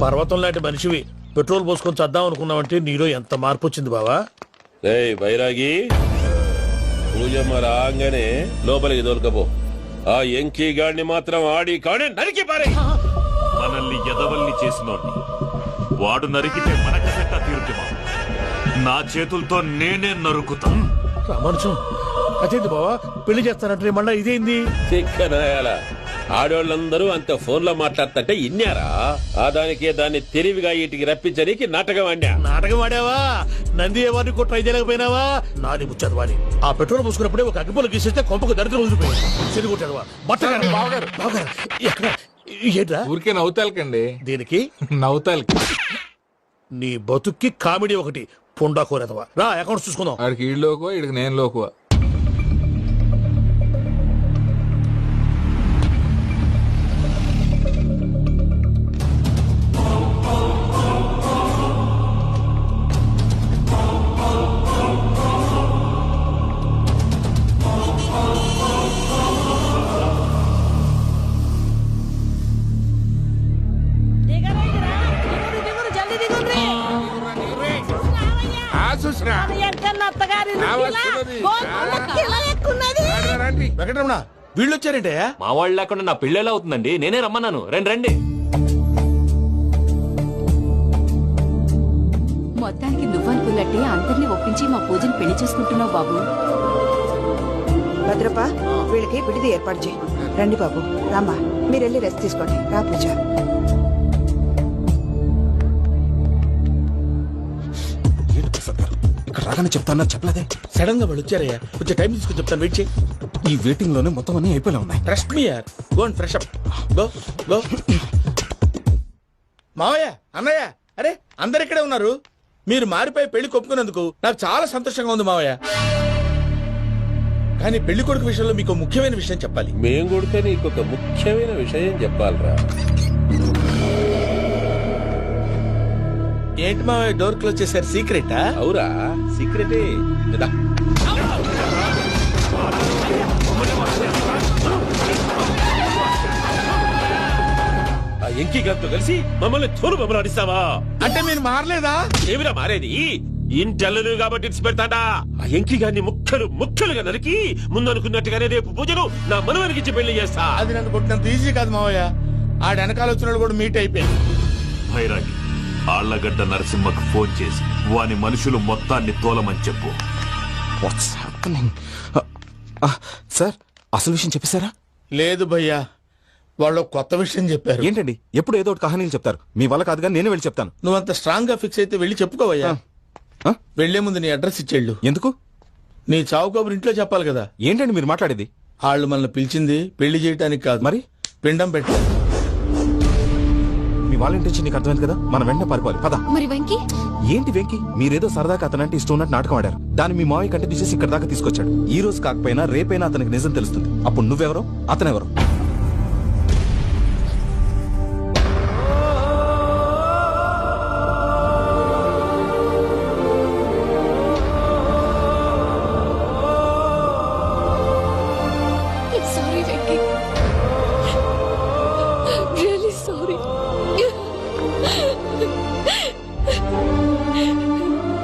పర్వతం లాంటి మనిషివి పెట్రోల్ పోసుకొని చద్దాం అనుకున్నావంటే నీలో ఎంత మార్పు వచ్చింది బావా. బైరాగి పూజమ్మ రాగానే లోపలికి దొరకపో. ఆ ఎంకీ గాడిని మాత్రం ఆడి కాడే నరికి పారే. మనల్ని ఎదవల్ని చేసినోడ్ని వాడు నరికితే మనకి పెట్ట తీరుతుమా. నా చేతులతో నేనే నరుకుతా. రామానుజం అదేంటి బావా పెళ్లి చేస్తానంటే మళ్ళా ఇదేంది? చిక్కనాయాల ఆడోళ్ళందరూ అంత ఫోన్ లో మాట్లాడుతుంటే ఇన్నారా? ఆ దానికే దాన్ని తెలివిగా ఇంటికి రప్పించడానికి నాటకం ఆడా. నాటకం ఆడావా? నంది ఎవరిని కూడా ట్రై చేయలేకపోయినావా? నాది ముచ్చదు వాని ఆ పెట్రోల్ పోసుకున్నప్పుడే ఒక అగ్గిపోలు గీసేస్తే కొంపకు దరిద్రం వదిలిపోయింది. చెడు కొట్టాడు బట్టగారు బావగారు బావగారు ఎక్కడ ఏంట్రా? ఊరికే నవ్వుతాలకండి. దీనికి నవ్వుతాలకి నీ బతుక్కి కామెడీ ఒకటి పుండా కోరేదవా. రా అకౌంట్స్ చూసుకుందాం. ఆడికి ఈడు లోకువ, ఈడికి నేను లోకువ. వెంకటరమణ వీళ్ళు వచ్చారంటే మా వాళ్ళు లేకుండా నా పెళ్లి ఎలా అవుతుందండి? నేనే రమ్మన్నాను. రండి రండి. మొత్తానికి నువ్వనుకున్నట్టే అందరినీ ఒప్పించి మా పూజని పెళ్లి చేసుకుంటున్నావు బాబు. భద్రప్ప వీళ్ళకి విడిది ఏర్పాటు చేయి. రండి బాబు రామ్మా, మీరు వెళ్ళి రెస్ట్ తీసుకోండి. రా పూజ. ఇక్కడ రాగానే చెప్తాను చెప్పలేదే. సడన్ గా వాళ్ళు వచ్చారయ్యా, కొంచెం టైం తీసుకుని చెప్తాను. వెయిట్ చేయి. ఈ వెయిటింగ్ లోనే మొత్తం అన్ని అయిపోయినా ఉన్నాయి. ట్రస్ట్ మీ యార్. Go and fresh up. Go go. మావయ్య అన్నయ్య అరే అందరు ఇక్కడే ఉన్నారు. మీరు మారిపోయి పెళ్లి కొప్పుకున్నందుకు నాకు చాలా సంతోషంగా ఉంది మావయ్య. కానీ పెళ్లి కొడుకు విషయంలో మీకు ముఖ్యమైన విషయం చెప్పాలి. మేం కొడుక నీకు ఒక ముఖ్యమైన విషయం చెప్పాలరా. ఏంటి మావయ్య డోర్ క్లోజ్ చేశారు? సీక్రెటా? అవురా సీక్రెటే. ఆ ఎంకీ గారితో కలిసి మమ్మల్ని తోలు బొమ్మలాడిస్తావా? అంటే మీరు మారలేదా? ఏమిరా మారేది? ఇంటల్లు కాబట్టి ఇట్స్ పెడతాడా? ఆ ఎంకీ గారిని ముక్కలు ముక్కలుగా నరికి ముందనుకున్నట్టుగానే రేపు పూజను నా మనవనికి ఇచ్చి పెళ్లి చేస్తా. అది నన్ను కొట్టినంత ఈజీ కాదు మావయ్య. ఆ వెనకాల వచ్చిన కూడా మీట్ అయిపోయింది. భైరాగి ఆళ్లగడ్డ నరసింహకు ఫోన్ చేసి వాని మనుషులు మొత్తాన్ని తోలమని చెప్పు. What's happening? సార్ అసలు విషయం చెప్పేశారా? లేదు భయ్యా, వాళ్ళు కొత్త విషయం చెప్పారు. ఏంటండి ఎప్పుడు ఏదో ఒకటి కహానీలు చెప్తారు. మీ వల్ల కాదుగా నేనే వెళ్ళి చెప్తాను. నువ్వంత స్ట్రాంగ్ గా ఫిక్స్ అయితే వెళ్ళి చెప్పుకోవయ్యా. వెళ్లే ముందు నీ అడ్రస్ ఇచ్చేళ్ళు. ఎందుకు? నీ చావు కబురు ఇంట్లో చెప్పాలి కదా. ఏంటండి మీరు మాట్లాడేది? వాళ్ళు మనల్ని పిలిచింది పెళ్లి చేయడానికి కాదు, మరి పిండం పెట్టారు. మీ వాళ్ళ ఇంటెన్షన్ నీకు అర్థమైంది కదా. మనం వెంటనే పారిపోవాలి. పద. మరి వెంకీ? ఏంటి వెంకీ? మీరేదో సరదాగా అతనంటే ఇష్టం ఉన్నట్టు నాటకం ఆడారు. దాన్ని మీ మావయ్య కంటే తీసేసి ఇక్కడ దాకా తీసుకొచ్చాడు. ఈ రోజు కాకపోయినా రేపైనా అతనికి నిజం తెలుస్తుంది. అప్పుడు నువ్వెవరో అతనెవరో. Sorry Venky, really sorry.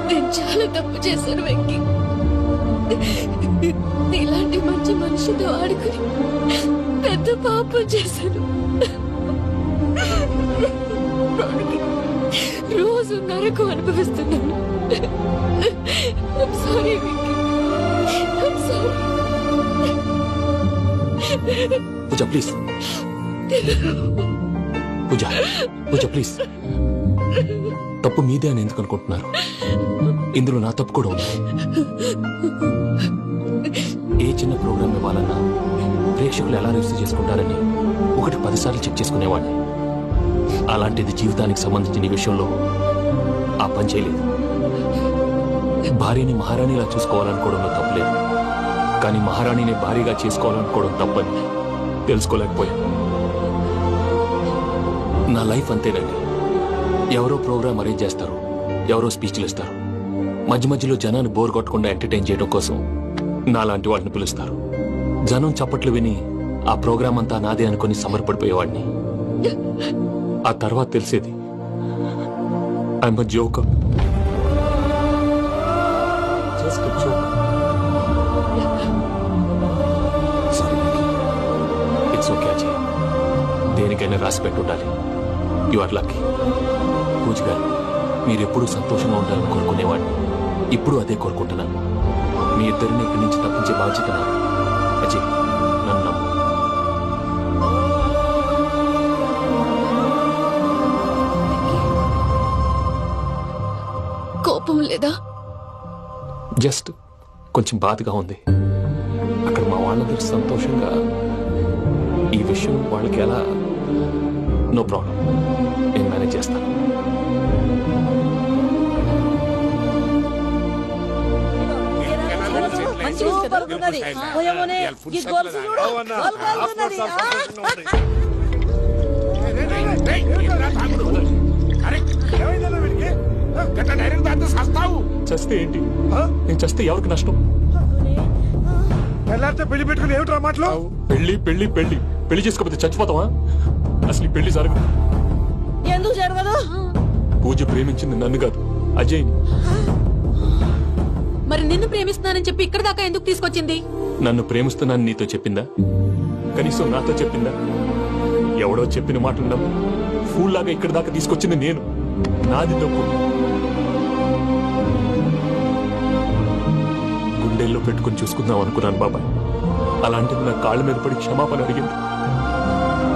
నేను చాలా తప్పు చేశాను వెంకీ. ఇలాంటి మంచి మనిషితో ఆడుకుని పెద్ద పాపం చేశాను. రోజు నరకం అనుభవిస్తున్నాను. Sorry Venky, sorry. Pooja please. Pooja Pooja please. తప్పు మీదే అని ఎందుకు అనుకుంటున్నారు? ఇందులో నా తప్పు కూడా ఉంది. ఏ చిన్న ప్రోగ్రామ్ ఇవ్వాలన్నా ప్రేక్షకులు ఎలా రిసీవ్ చేసుకుంటారని 1-10 సార్లు చెక్ చేసుకునేవాడిని. అలాంటిది జీవితానికి సంబంధించిన ఈ విషయంలో ఆ పని చేయలేదు. భార్యని మహారాణిలా చూసుకోవాలనుకోవడంలో తప్పులేదు, కానీ మహారాణిని భారీగా చేసుకోవాలనుకోవడం తప్పని తెలుసుకోలేకపోయాను. నా లైఫ్ అంతేనండి. ఎవరో ప్రోగ్రామ్ అరేంజ్ చేస్తారు, ఎవరో స్పీచ్లు ఇస్తారు. మధ్య మధ్యలో జనాన్ని బోర్ కొట్టకుండా ఎంటర్టైన్ చేయడం కోసం నాలాంటి వాటిని పిలుస్తారు. జనం చప్పట్లు విని ఆ ప్రోగ్రామ్ అంతా నాదే అనుకుని సమర్పడిపోయేవాడిని. ఆ తర్వాత తెలిసేది I'm a joker. Just a joke. It's okay Ajay. దేనికైనా రాసి పెట్టుండాలి. You are lucky. పూజ గారు, మీరు ఎప్పుడూ సంతోషంగా ఉండాలని కోరుకునేవాడిని. ఇప్పుడు అదే కోరుకుంటున్నాను. మీ ఇద్దరిని ఇక్కడి నుంచి తప్పించే బాధ్యత నాది. అజయ్, నన్ను నమ్ము. కోపం లేదా? జస్ట్ కొంచెం బాధగా ఉంది. అక్కడ మా వాళ్ళందరూ సంతోషంగా ఈ విషయం వాళ్ళకి ఎలా. నో ప్రాబ్లం, నేను మేనేజ్ చేస్తాను. చస్తే ఏంటి? నేను చస్తే ఎవరికి నష్టం? పెళ్లి పెట్టుకుని ఏమిట్రా మాటలు? పెళ్లి పెళ్లి పెళ్లి పెళ్లి చేసుకోకపోతే చచ్చిపోతావా? అసలు ఈ పెళ్లి జరగదు. ఎందుకు జరగదు? పూజ ప్రేమించింది నన్ను కాదు, అజయ్ని. మరి నిన్ను ప్రేమిస్తున్నానని చెప్పి ఇక్కడ దాకా ఎందుకు తీసుకొచ్చింది? నన్ను ప్రేమిస్తున్నాను నీతో చెప్పిందా? కనీసం నాతో చెప్పిందా? ఎవడో చెప్పిన మాటలు నమ్ము ఫూల్ లాగా ఇక్కడ దాకా తీసుకొచ్చింది నేను. నాది తప్పు. గుండెల్లో పెట్టుకుని చూసుకుందాం అనుకున్నాను బాబాయ్. అలాంటిది నా కాళ్ళ మీద పడి క్షమాపణ అడిగింది.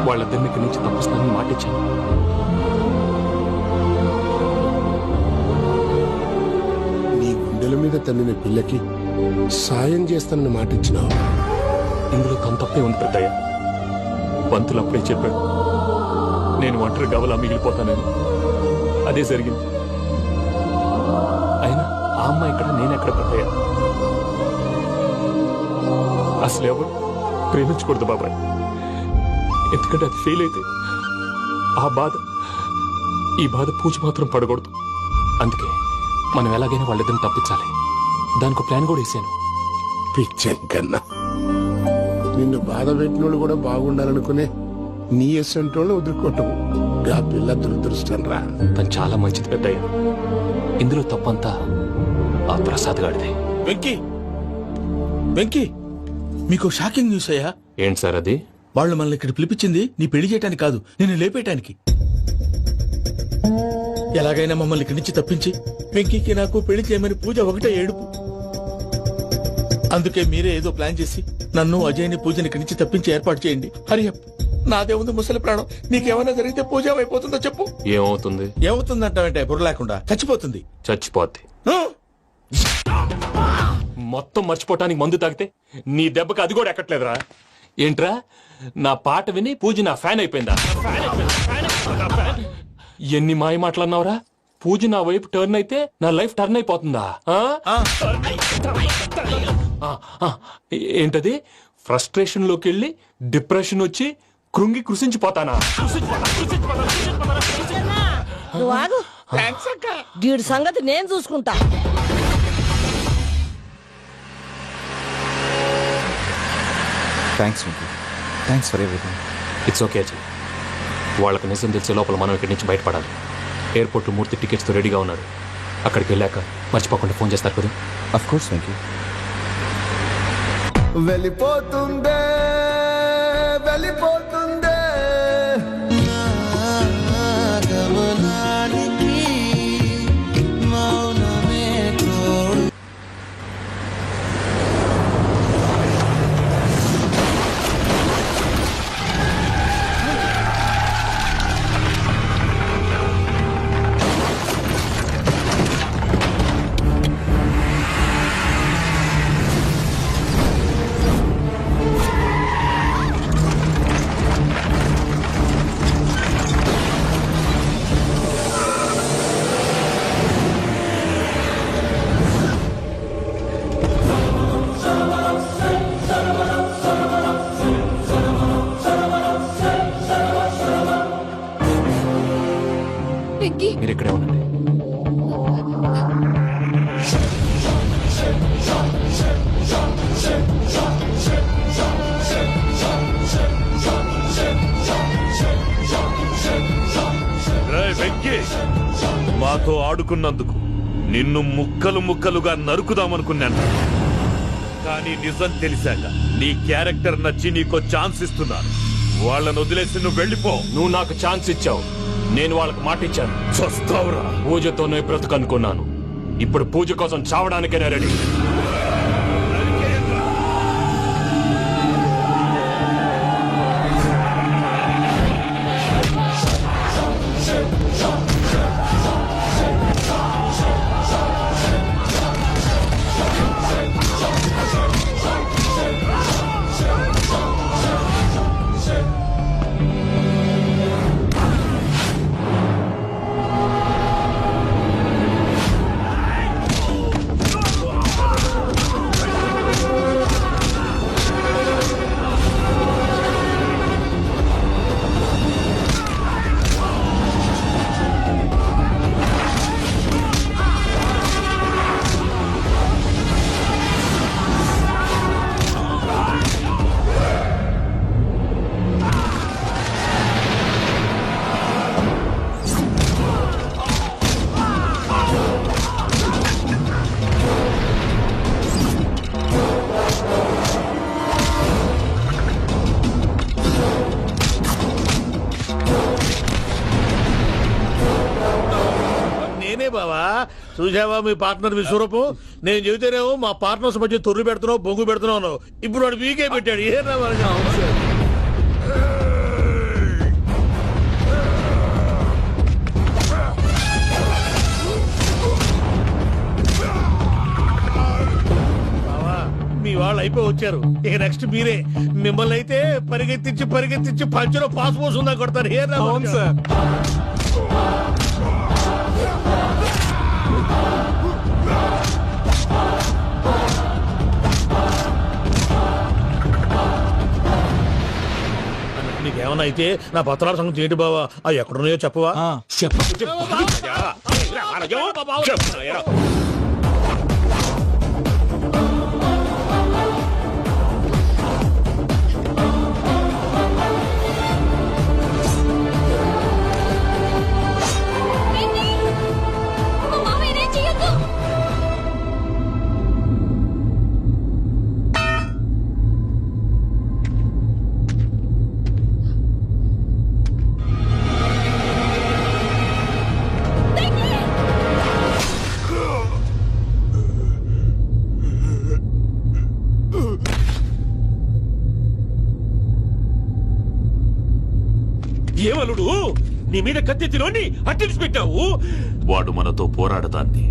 వాళ్ళిద్దరిని ఇక్కడి నుంచి తప్పిస్తానని మాటిచ్చాను. నీ గుండెల మీద తన్నిన పిల్లకి సాయం చేస్తానని మాట ఇచ్చినావు. ఇందులో తన తప్పే ఉంది పెద్దయ్య. పంతులు అప్పుడే చెప్పాడు, నేను ఒంటరి గవలా మిగిలిపోతానని. అదే జరిగింది. అయినా ఆ అమ్మాయి ఇక్కడ, నేనెక్కడ పెద్దయ్య? అసలు ఎవరు ప్రేమించకూడదు బాబాయ్. ఎందుకంటే అది ఫెయిల్ అయితే ఆ బాధ, ఈ బాధ పూజ మాత్రం పడకూడదు. అందుకే మనం ఎలాగైనా వాళ్ళిద్దరిని తప్పించాలి. దానికి ప్లాన్ కూడా వేసాను. పిచ్చం కన్నా నిన్ను బాధ పెట్టినోళ్ళు కూడా బాగుండాలనుకునే నీ ఎస్సంటోళ్ళు వదులుకోవటం ఆ పిల్ల దురదృష్టం రా. తను చాలా మంచిది పెద్దయ్య. ఇందులో తప్పంతా ఆ ప్రసాద్ గాడిదే. వెంకీ, వెంకీ, మీకు షాకింగ్ న్యూస్ అయ్యా. ఏంటి సార్ అది? వాళ్ళు మనల్ని ఇక్కడ పిలిపించింది నీ పెళ్లి చేయడానికి కాదు, నిన్ను లేపేయటానికి. ఎలాగైనా మమ్మల్ని ఇక్కడి నుంచి తప్పించి వెంకీకి నాకు పెళ్లి చేయమని పూజ ఒకటే ఏడుపు. అందుకే మీరే ఏదో ప్లాన్ చేసి నన్ను అజయ్ని పూజని ఇక్కడి నుంచి తప్పించి ఏర్పాటు చేయండి. హరియప్, నాదే ఉంది ముసలి ప్రాణం. నీకేమైనా జరిగితే పూజ అయిపోతుందో చెప్పు. ఏమవుతుంది? ఏమవుతుందంటావంటే బుర్ర లేకుండా చచ్చిపోతుంది. చచ్చిపోద్ది. మొత్తం మర్చిపోవటానికి మందు తాగితే నీ దెబ్బకి అది కూడా ఎక్కట్లేదురా. ఏంట్రా, నా పాట విని పూజ నా ఫ్యాన్ అయిపోయిందా? ఎన్ని మాయ మాటలన్నావురా? పూజ నా వైపు టర్న్ అయితే నా లైఫ్ టర్న్ అయిపోతుందా? ఏంటది? ఫ్రస్ట్రేషన్ లోకి వెళ్ళి డిప్రెషన్ వచ్చి కృంగి కృషించిపోతానా? వీడి సంగతి నేను చూసుకుంటా. Thanks Venky, thanks for everything. It's okay Ajay. వాళ్ళకి నిజం తెలిసే లోపల మనం ఇక్కడి నుంచి బయటపడాలి. ఎయిర్పోర్ట్ మూర్తి టికెట్స్తో రెడీగా ఉన్నాడు. అక్కడికి వెళ్ళాక మర్చిపోకుండా ఫోన్ చేస్తారు కదా. Of course Venky. వెళ్ళిపోతుందే వెళ్ళిపోతుందే మీరు ఇక్కడే ఉండండి. వెంకీ వెంకీ, మాతో ఆడుకున్నందుకు నిన్ను ముక్కలు ముక్కలుగా నరుకుదామనుకున్నాను. కానీ నిజం తెలిసాక నీ క్యారెక్టర్ నచ్చి నీకో ఛాన్స్ ఇస్తున్నాను. వాళ్ళను వదిలేసి నువ్వు వెళ్ళిపో. నువ్వు నాకు ఛాన్స్ ఇచ్చావు, నేను వాళ్ళకి మాట ఇచ్చాను. చస్తావురా. పూజతోనే బ్రతుకనుకున్నాను, ఇప్పుడు పూజ కోసం చావడానికైనా రెడీ. నేనే బావా. చూసావా మీ పార్ట్నర్ విశ్వరూపం? నేను చెబితేనేమో మా పార్ట్నర్స్ మధ్య తొర్రు పెడుతున్నావు, బొంగు పెడుతున్నావు. ఇప్పుడు వాడు వీకే పెట్టాడు. ఏనా మీ వాళ్ళు అయిపోయి వచ్చారు. ఇక నెక్స్ట్ మీరే. మిమ్మల్ని అయితే పరిగెత్తించి పరిగెత్తించి పంచలో పాస్ పోసుందా కొడతారు. ఏనా సార్? నీకేమన్నా అయితే నా పత్రాల సంగతి ఏంటి బావా? అవి ఎక్కడున్నాయో చెప్పవా? ఏమలుడు, నీ మీద కత్తిలోని అట్టించి పెట్టావు. వాడు మనతో పోరాడదాన్ని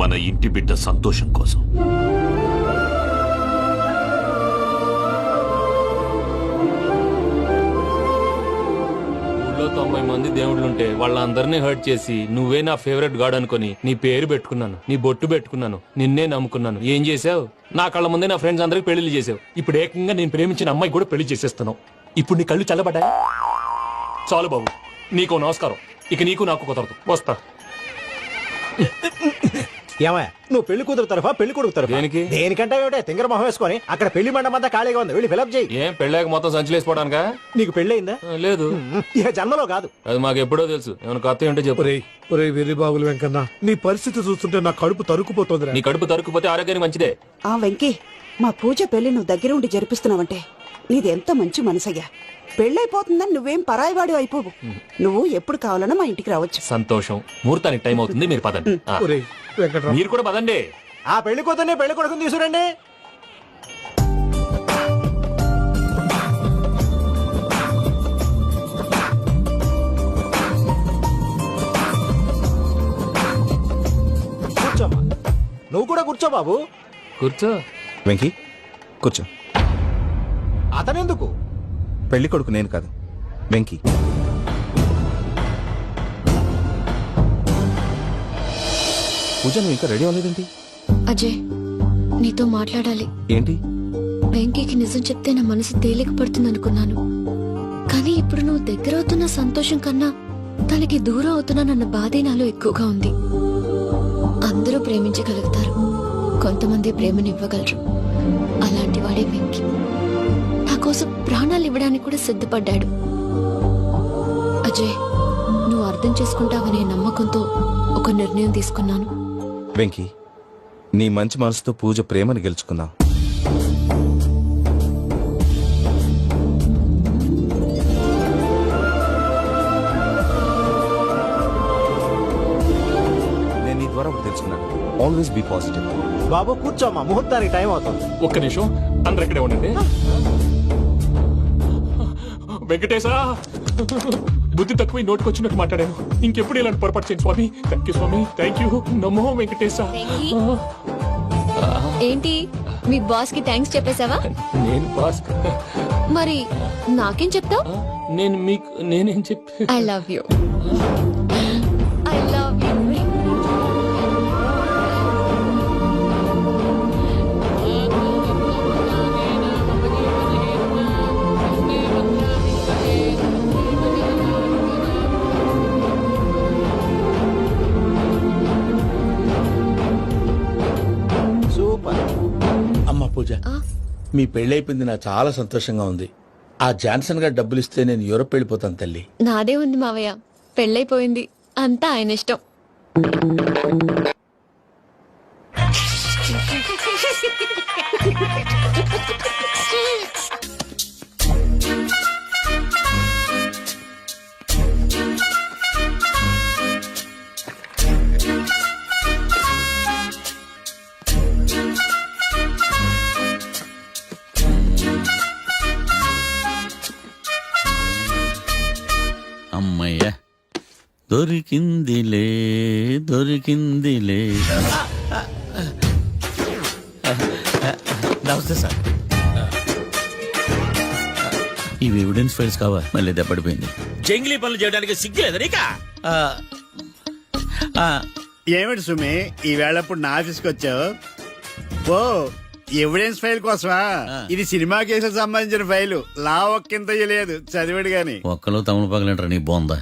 మన ఇంటి బిడ్డ సంతోషం కోసం. ఊళ్ళో 90 మంది దేవుళ్ళుంటే వాళ్ళందరినీ హర్ట్ చేసి నువ్వే నా ఫేవరెట్ గాడ్ అనుకుని నీ పేరు పెట్టుకున్నాను, నీ బొట్టు పెట్టుకున్నాను, నిన్నే నమ్ముకున్నాను. ఏం చేసావు? నా కళ్ళ ముందే నా ఫ్రెండ్స్ అందరికి పెళ్లి చేసావు. ఇప్పుడు ఏకంగా నేను ప్రేమించిన అమ్మాయి కూడా పెళ్లి చేసేస్తున్నావు. ఇప్పుడు నీ కళ్ళు చల్లబడ్డాయి. చాలు బాబు, నీకు నమస్కారం. ఇక నీకు నాకు కుదరదు. వస్తా. ఏమయ్య, నువ్వు పెళ్లి కూతురు తరఫా పెళ్లి కొడుకు తరఫా? దేనికి? దేనికంటే ఏమిటే తింగర మొహం వేసుకొని అక్కడ పెళ్లి మండపం అంతా ఖాళీగా ఉంది, వెళ్ళి ఫిలప్ చేయి. ఏం పెళ్ళాక మొత్తం సంచలేసిపోవడానికా? నీకు పెళ్ళయిందా? లేదు. ఇక జన్మలో కాదు. అది మాకు ఎప్పుడో తెలుసు. ఏమైనా కొత్త ఏంటో చెప్పు. ఒరే వెర్రి బాబులు వెంకన్న, నీ పరిస్థితి చూస్తుంటే నా కడుపు తరుక్కుపోతుంది. నీ కడుపు తరుక్కుపోతే ఆరోగ్యానికి మంచిదే. ఆ వెంకీ, మా పూజ పెళ్లి నువ్వు దగ్గర ఉండి జరిపిస్తున్నావంటే నీది ఎంత మంచి మనసయ్యా. పెళ్ళైపోతుందని నువ్వేం పరాయివాడు అయిపోవు. నువ్వు ఎప్పుడు కావాలన్నా మా ఇంటికి రావచ్చు. సంతోషం. ముహూర్తానికి టైం అవుతుంది, మీరు పదండి. మీరు కూడా పదండి. ఆ పెళ్లి కూతుర్ని పెళ్లి కొడుకుని తీసుకురండి. కూర్చోమ్మా. నువ్వు కూడా కూర్చో బాబు. కూర్చో. వెంకీ కూర్చో. అతనెందుకు? పెళ్లి కొడుకు నేను కాదు, వెంకీ. పూజ, నువ్వు ఇంకా రెడీ అవ్వలేదేంటి? అజయ్, నీతో మాట్లాడాలి. ఏంటి? వెంకీకి నిజం చెప్తే నా మనసు తేలిక పడుతుంది అనుకున్నాను. కానీ ఇప్పుడు నువ్వు దగ్గర అవుతున్న సంతోషం కన్నా తనకి దూరం అవుతున్నానన్న బాధే నాలో ఎక్కువగా ఉంది. అందరూ ప్రేమించగలుగుతారు, కొంతమంది ప్రేమనివ్వగలరు. అలాంటి వాడే వెంకీ. నా కోసం ప్రాణాలు ఇవ్వడానికి కూడా సిద్ధపడ్డాడు. అజయ్, నువ్వు అర్థం చేసుకుంటావనే నమ్మకంతో ఒక నిర్ణయం తీసుకున్నాను. వెంకీ, నీ మంచి మనసుతో పూజ ప్రేమని గెలుచుకున్నావు. నేను నీ ద్వారా ఒకటి తెలుసుకున్నాను. Always be positive. బాబు కూర్చోమ్మా, ముహూర్తానికి టైం అవుతుంది. ఒక్క నిమిషం, అందరు ఇక్కడే ఉండండి. వెంకటేశా, బుద్ధి తక్కువ నోటుకొచ్చినట్టు మాట్లాడాను. ఇంకెప్పుడు ఇలాంటి పొరపాటు చేయండి swami. Thank you swami, thank you. నమో వెంకటేశా. ఏంటి మీ బాస్ కి థ్యాంక్స్ చెప్పేశావా? నేను బాస్, మరి నాకేం చెప్తావు? నేను మీకు నేనేం చెప్పి I love you. I love you. Super. అమ్మ పూజ, మీ పెళ్ళైపోయింది నాకు చాలా సంతోషంగా ఉంది. ఆ జాన్సన్ గారు డబ్బులు ఇస్తే నేను యూరోప్ వెళ్ళిపోతాను తల్లి. నాదే ఉంది మావయ్య, పెళ్ళైపోయింది, అంతా ఆయన ఇష్టం. అమ్మయ్య, దొరికిందిలే దొరికిందిలే. నమస్తే సార్. ఇవి ఎవిడెన్స్ ఫైల్స్ కావా? మళ్ళీ దెబ్బడిపోయింది. జంగిలీ పనులు చేయడానికి సిగ్గులేదు నీకా? ఏమిటి సుమి, ఈ వేళప్పుడు నా ఆఫీస్కి వచ్చావు? ఓ, ఎవిడెన్స్ ఫైల్ కోసమా? ఇది సినిమా కేసులకు సంబంధించిన ఫైలు. లా ఒక్కింత లేదు, చదివాడు గాని. ఒక్కలో తమను పగలంటారా నీ బోందా?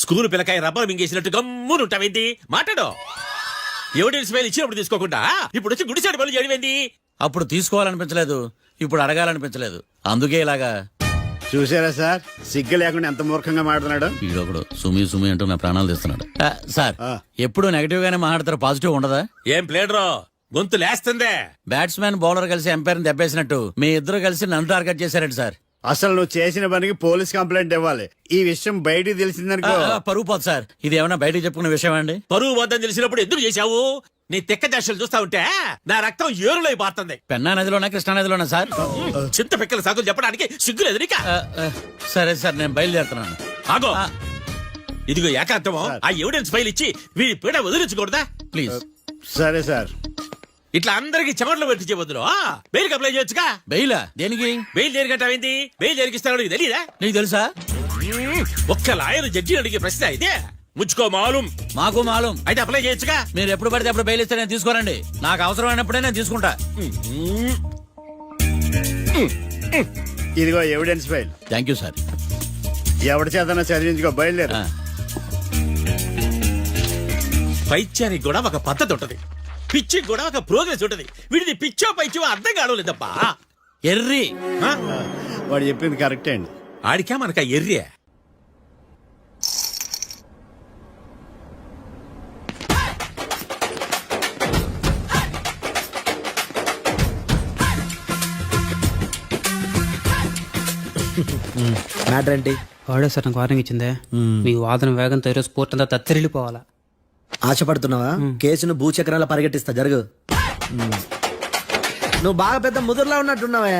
School పిల్లకాయ rubber మింగేసినట్టు గమ్మునుంటావేంది? మాట్లాడు. ఎవిడెన్స్ ఫైల్ ఇచ్చినప్పుడు తీసుకోకుండా ఇప్పుడు వచ్చి గుడిసాడు పనులు చేయడమేంది? అప్పుడు తీసుకోవాలనిపించలేదు, ఇప్పుడు అడగాలనిపించలేదు, అందుకే ఇలాగా. చూసారా సార్, సిగ్గు లేకుండా ఎంత మూర్ఖంగా మాట్లాడుతున్నాడు. ఈడొకడు సుమి సుమి అంటూ నా ప్రాణాలు తీస్తున్నాడు. సార్, ఎప్పుడు నెగటివ్ గానే మాట్లాడతారు, పాజిటివ్ ఉండదా? ఏం ప్లేడరో గొంతు లేస్తుందే. బ్యాట్స్మెన్ బౌలర్ కలిసి ఎంపైర్ దెబ్బేసినట్టు మీ ఇద్దరు కలిసి నన్ను టార్గెట్ చేశారండి సార్. అసలు నువ్వు చేసిన పనికి పోలీస్ కంప్లైంట్ ఇవ్వాలి. ఈ విషయం బయటికి తెలిసిందనుకో పరువు పోదు సార్. ఇది ఏమైనా బయటికి చెప్పుకున్న విషయం అండి? పరువు వద్దని తెలిసినప్పుడు ఎందుకు చేశావు? నీ తెక్క దశలు చూస్తా ఉంటే నా రక్తం ఏరులై పారుతుంది. పెన్నా నదిలోనా కృష్ణా నదిలోనా సార్? చింత పిక్కల సాగులు చెప్పడానికి సిగ్గులేదు నీకా? సరే సార్, నేను బయలుదేరుతున్నాను. ఆగో, ఇదిగో ఏకాంతమో ఆ ఎవిడెన్స్ ఫైల్ ఇచ్చి వీడి పీడ వదిలించకూడదా ప్లీజ్? సరే సార్. ఇట్లా అందరికి చెమటలు పెట్టి బదులు బెయిల్ అప్లై చేయొచ్చుగా. బెయిలా? దేనికి? బెయిల్ దేనికంటావేంది? బెయిల్ దేనికిస్తాడో నీకు తెలీదా? నీకు తెలుసా? ఒక్క లాయర్ జడ్జి అడిగే ప్రశ్న అయితే ముచ్చుకో మాలూం. మాకు మాలూం. అయితే అప్లై చేయొచ్చుగా. మీరు ఎప్పుడు పడితే అప్పుడు బెయిల్ ఇస్తే నేను తీసుకోనండి. నాకు అవసరమైనప్పుడే నేను తీసుకుంటా. ఇదిగో evidence file. Thank you sir. ఎవరి చేతనా చదివించుకో, బయలుదేరు. పైత్యానికి కూడా ఒక పద్ధతి ఉంటది, పిచ్చికి కూడా ఒక ప్రోగ్రెస్ ఉంటది. వీడిది పిచ్చో పైచో అర్థం కావలేదప్పా. ఎర్రి. వాడు చెప్పింది కరెక్టే అండి. ఆడికా మనక ఎర్రే. మ్యాటర్ ఏంటి? వాడే సార్ నాకు వార్నింగ్ ఇచ్చిందే. మీ వాదన వేగంతో ఈరోజు స్పోర్ట్ అంతా తత్తరిల్లిపోవాలా. ఆశపడుతున్నావా? కేసును భూచక్రాల పరిగెట్టిస్తా, జరుగు. నువ్వు బాగా పెద్ద ముదురులా ఉన్నట్టున్నావా?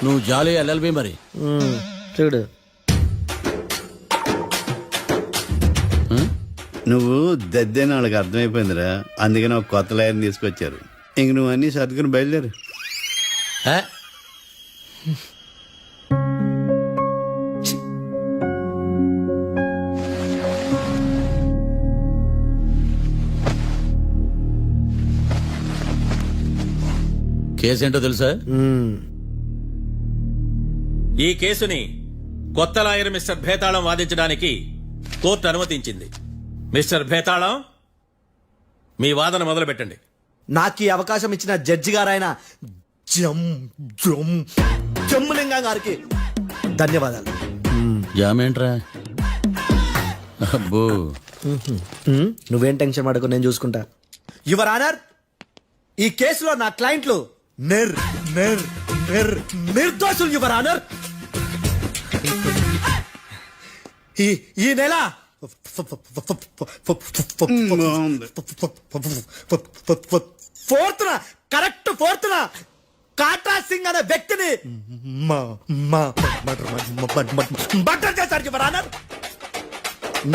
నువ్వు జాలి ఎల్ఎల్బి మరి. చూడు, నువ్వు దద్దేని వాళ్ళకి అర్థమైపోయిందిరా, అందుకని ఒక కొత్త లాయర్ని తీసుకొచ్చారు. ఇంక నువ్వు అన్ని సర్దుకుని బయలుదేరు. కేసేంటో తెలుసా? ఈ కేసుని కొత్త లాయర్ మిస్టర్ భేతాళం వాదించడానికి కోర్టు అనుమతించింది. మిస్టర్ భేతాళం, మీ వాదన మొదలు పెట్టండి. నాకు ఈ అవకాశం ఇచ్చిన జడ్జి గారైన జమ్ములింగం గారికి ధన్యవాదాలు. జామేంట్రా? అబ్బో నువ్వేం టెన్షన్ పడకు, నేను చూసుకుంటా. యువర్ ఆనర్, ఈ కేసులో నా క్లయింట్లు నిర్దోషులు యువర్ ఆనర్. ఈ నెల ఫోర్త్న కాట్రా సింగ్ అనే వ్యక్తిని మర్డర్ చేశారు యువర్ ఆనర్.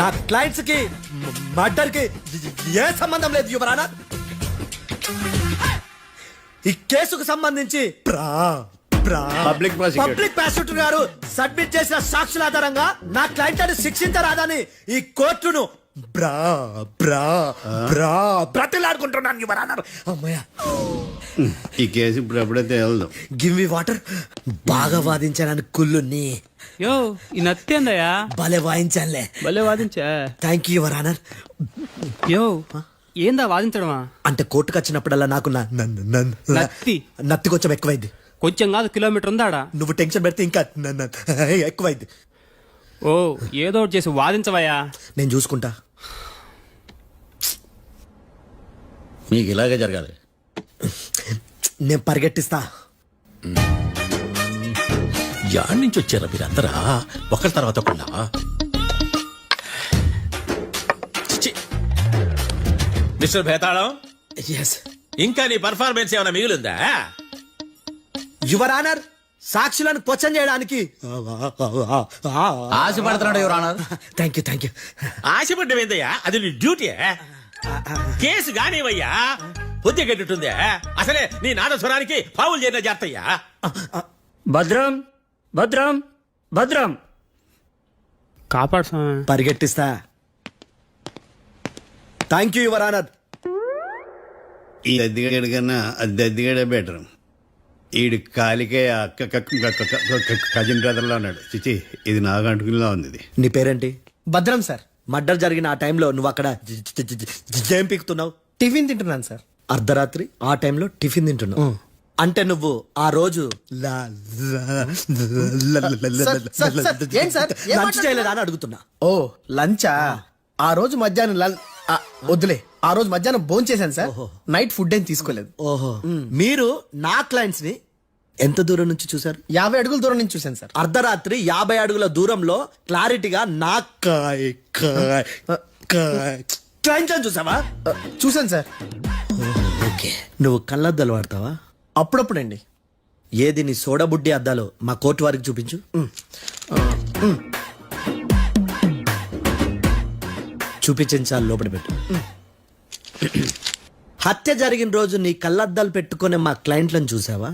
నా క్లయింట్స్ కి మర్డర్ కి ఏ సంబంధం లేదు యువర్ ఆనర్. ఈ కేసుకు సంబంధించి పబ్లిక్ ప్రాసిక్యూటర్ గారు సబ్మిట్ చేసిన సాక్షుల ఆధారంగా నా క్లయింట్ ని శిక్షించరాదని ఈ కోర్టును బ్రతిలాడుకుంటున్నాను యువర్ ఆనర్. అమ్మయ్య, ఈ కేసు ఇప్పుడు ఎప్పుడైతే వెళ్దాం. Give me water. బాగా వాదించానని కుళ్ళుని యో ఈ నత్తేందయ్యా భలే వాయించానులే. భలే వాదించా. Thank you your honour. యో ఏందా వాదించడమా? అంటే కోర్టుకు వచ్చినప్పుడల్లా నాకు నత్తి కొంచెం ఎక్కువైంది. కొంచెం కాదు, కిలోమీటర్ ఉందాడా. నువ్వు టెన్షన్ పెడితే ఇంకా ఎక్కువైంది. ఓ ఏదో ఒకటి చేసి వాదించవయ్యా. నేను చూసుకుంటా. మీకు ఇలాగే జరగాలి. నేను పరిగెట్టిస్తా. యాడ్ నుంచి వచ్చారా మీరందరా ఒకరి తర్వాత ఒకళ్ళ? మిస్టర్ భేతాళం, ఇంకా నీ పర్ఫార్మెన్స్ ఏమైనా మిగిలిందా? యువర్ ఆనర్, సాక్షులను క్వశ్చన్ చేయడానికి ఆశపడుతున్నాడు యువర్ ఆనర్. Thank you. ఆశపడ్డం ఏందయ్యా, అది నీ డ్యూటీ. కేసు గానివయ్యా, బుద్ధి గట్టుందే. అసలే నీ నాదస్వరానికి పావులు చేరిన జాతయ్యా. భద్రం భద్రం భద్రం కాపాడు. పరిగెట్టిస్తా. Thank you your honour. ఈ దద్దిగడి కన్నా అది దద్దిగడే బెటర్. ఈడు కాలికే కజిన్ బ్రదర్లో ఉన్నాడు. చిచి, ఇది నాగంటుకులా ఉంది. ఇది నీ పేరేంటి? భద్రం సార్. మర్డర్ జరిగిన ఆ టైంలో నువ్వు అక్కడ ఏం పీకుతున్నావు? టిఫిన్ తింటున్నాను సార్. అర్ధరాత్రి ఆ టైంలో టిఫిన్ తింటున్నావు అంటే నువ్వు ఆ రోజు లంచ్ చేయలేదా అని అడుగుతున్నా. ఓ లంచా? ఆ రోజు మధ్యాహ్నం వద్దులే, ఆ రోజు మధ్యాహ్నం భోజనం చేశాను సార్. నైట్ ఫుడ్ ఏం తీసుకోలేదు. ఓహో, మీరు నా క్లయింట్స్ ని ఎంత దూరం నుంచి చూసారు? 50 అడుగుల దూరం నుంచి చూశాను సార్. అర్ధరాత్రి 50 అడుగుల దూరంలో క్లారిటీగా నా క్లయింట్ చూసావా? చూశాను సార్. ఓకే, నువ్వు కళ్ళద్దాలు వాడతావా? అప్పుడప్పుడండి. ఏది నీ సోడబుడ్డి అద్దాలు మా కోర్టు వారికి చూపించు. చూపించాలి, లోపల పెట్టు. హత్య జరిగిన రోజు నీ కళ్ళద్దాలు పెట్టుకునే మా క్లయింట్లను చూసావా?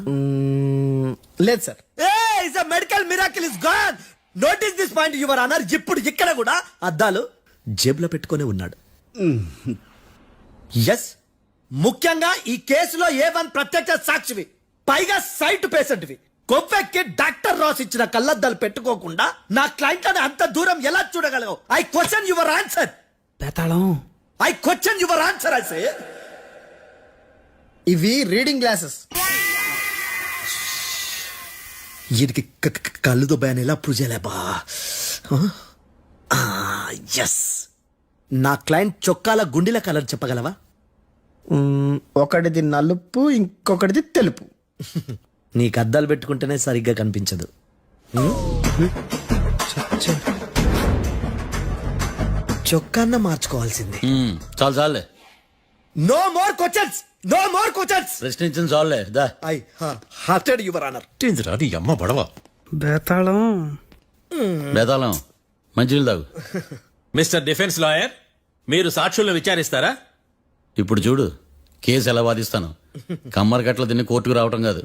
లేదు sir. Medical miracle is gone. Notice this point your honour. ఇప్పుడు ఇక్కడ కూడా అద్దాలు జేబులో పెట్టుకునే ఉన్నాడు. ఎస్, ముఖ్యంగా ఈ కేసులో A1 ప్రత్యక్ష సాక్షివి, పైగా సైట్ పేషెంట్వి. కొవ్వెక్కి డాక్టర్ రాస్ ఇచ్చిన కళ్ళద్దాలు పెట్టుకోకుండా నా క్లయింట్ అని అంత దూరం ఎలా చూడగలవు? I question your answer. Bethalam, I question your answer. I say ఇవి రీడింగ్ గ్లాసెస్. వీటికి కళ్ళు దుబ్బాయని ఎలా ప్రూవ్ చేయలేబా? ఎస్, నా క్లయింట్ చొక్కాల గుండెల కలర్ చెప్పగలవా? ఒకటిది నలుపు, ఇంకొకటిది తెలుపు. నీకు అద్దాలు పెట్టుకుంటేనే సరిగ్గా కనిపించదు. చొక్కాన్న మార్చుకోవాల్సింది. చాలు చాలే. No more questions, no more questions. ప్రశ్నించిన చాలులే. దా. I hurted your honour. నీ అమ్మ బడవ. బేతాళం బేతాళం, మంచినీళ్ళు తాగు. మిస్టర్ డిఫెన్స్ లాయర్, మీరు సాక్షులను విచారిస్తారా? ఇప్పుడు చూడు కేసు ఎలా వాదిస్తాను. కమ్మరి కట్ల తిని కోర్టుకు రావటం కాదు.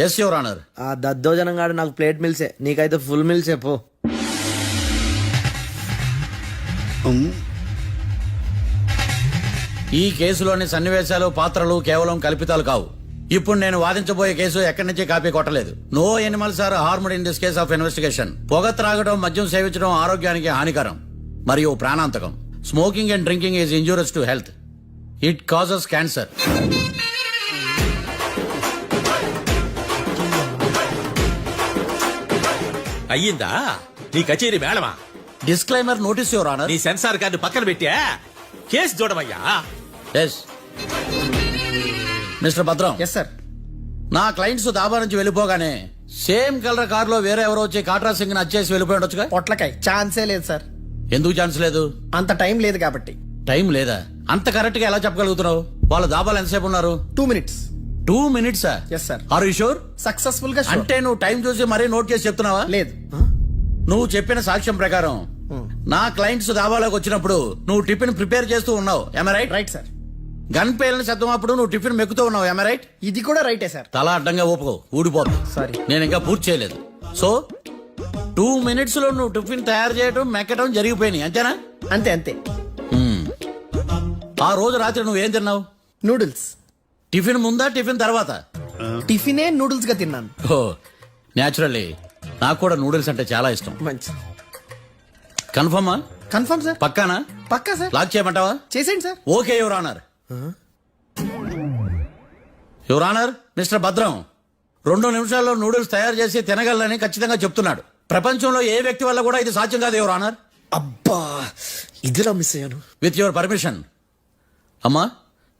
Yes your honour. ఆ దద్దోజనం గాడు నాకు ప్లేట్ మిల్సే, నీకైతే ఫుల్ మిల్సే. పో. ఈ కేసులోని సన్నివేశాలు, పాత్రలు కేవలం కల్పితాలు కావు. ఇప్పుడు నేను వాదించబోయే కేసు ఎక్కడి నుంచి కాపీ కొట్టలేదు. No animals are harmed in this case of investigation. పొగ త్రాగడం, మద్యం సేవించడం ఆరోగ్యానికి హానికరం మరియు ప్రాణాంతకం. Smoking and drinking is injurious to health. It causes cancer. అయ్యిందా? నీ కచేరీ మేడమా? Disclaimer notice your honour. నీ సెన్సార్ కార్డు పక్కన పెట్టా కేసు చూడమయ్యా. Yes mister Bhadram. Yes sir. నా క్లయింట్స్ దాబా నుంచి వెళ్ళిపోగానే సేమ్ కలర్ కారులో వేరే ఎవరో వచ్చి కాట్రా సింగ్ వచ్చేసి వెళ్ళిపోయి ఉండొచ్చుగా. పొట్లకాయ ఛాన్సే లేదు సార్. ఎందుకు ఛాన్స్ లేదు? అంత టైం లేదు కాబట్టి. టైం లేదా? అంత కరెక్ట్ గా ఎలా చెప్పగలుగుతున్నావు? వాళ్ళ దాబాలు ఎంతసేపు ఉన్నారు? 2 minutes. 2 minutes? Yes sir. Are you sure? Successful గా sure. అంటే నువ్వు టైం చూసి మరీ నోట్ చేసి చెప్తున్నావా? లేదు. నువ్వు చెప్పిన సాక్ష్యం ప్రకారం నా క్లయింట్స్ దాబాలోకి వచ్చినప్పుడు నువ్వు టిఫిన్ ప్రిపేర్ చేస్తూ ఉన్నావు. ఎమ్ రైట్? Right sir. గన్ పేలిన శబ్దం అప్పుడు నువ్వు టిఫిన్ మెక్కుతూ ఉన్నావు. ఎమ్ రైట్? ఇది కూడా రైటే సార్. తల అడ్డంగా ఊపుకో, ఊడిపోతుంది. సారీ. నేను ఇంకా పూర్తి చేయలేదు. సో 2 minutes లో నువ్వు టిఫిన్ తయారు చేయడం మెక్కడం జరిగిపోయినాయి అంతేనా? అంతే అంతే. ఆ రోజు రాత్రి నువ్వేం తిన్నావు? నూడిల్స్. టిఫిన్ ముందా టిఫిన్ తర్వాత? టిఫినే నూడిల్స్ గా తిన్నాను. ఓ న్యాచురల్లీ నాకు కూడా నూడిల్స్ అంటే చాలా ఇష్టం. మంచి. కన్ఫర్మా? Confirm sir. పక్కానా? పక్కా సార్. లాక్ చేయమంటావా? చేసేయండి sir. Okay your honour. Your honour, mister Bhadram 2 నిమిషాల్లో నూడిల్స్ తయారు చేసి తినగలని ఖచ్చితంగా చెప్తున్నాడు. ప్రపంచంలో ఏ వ్యక్తి వల్ల కూడా ఇది సాధ్యం కాదు యువర్ ఆనర్. అబ్బా ఇదిలా మిస్ అయ్యాను. With your permission. అమ్మా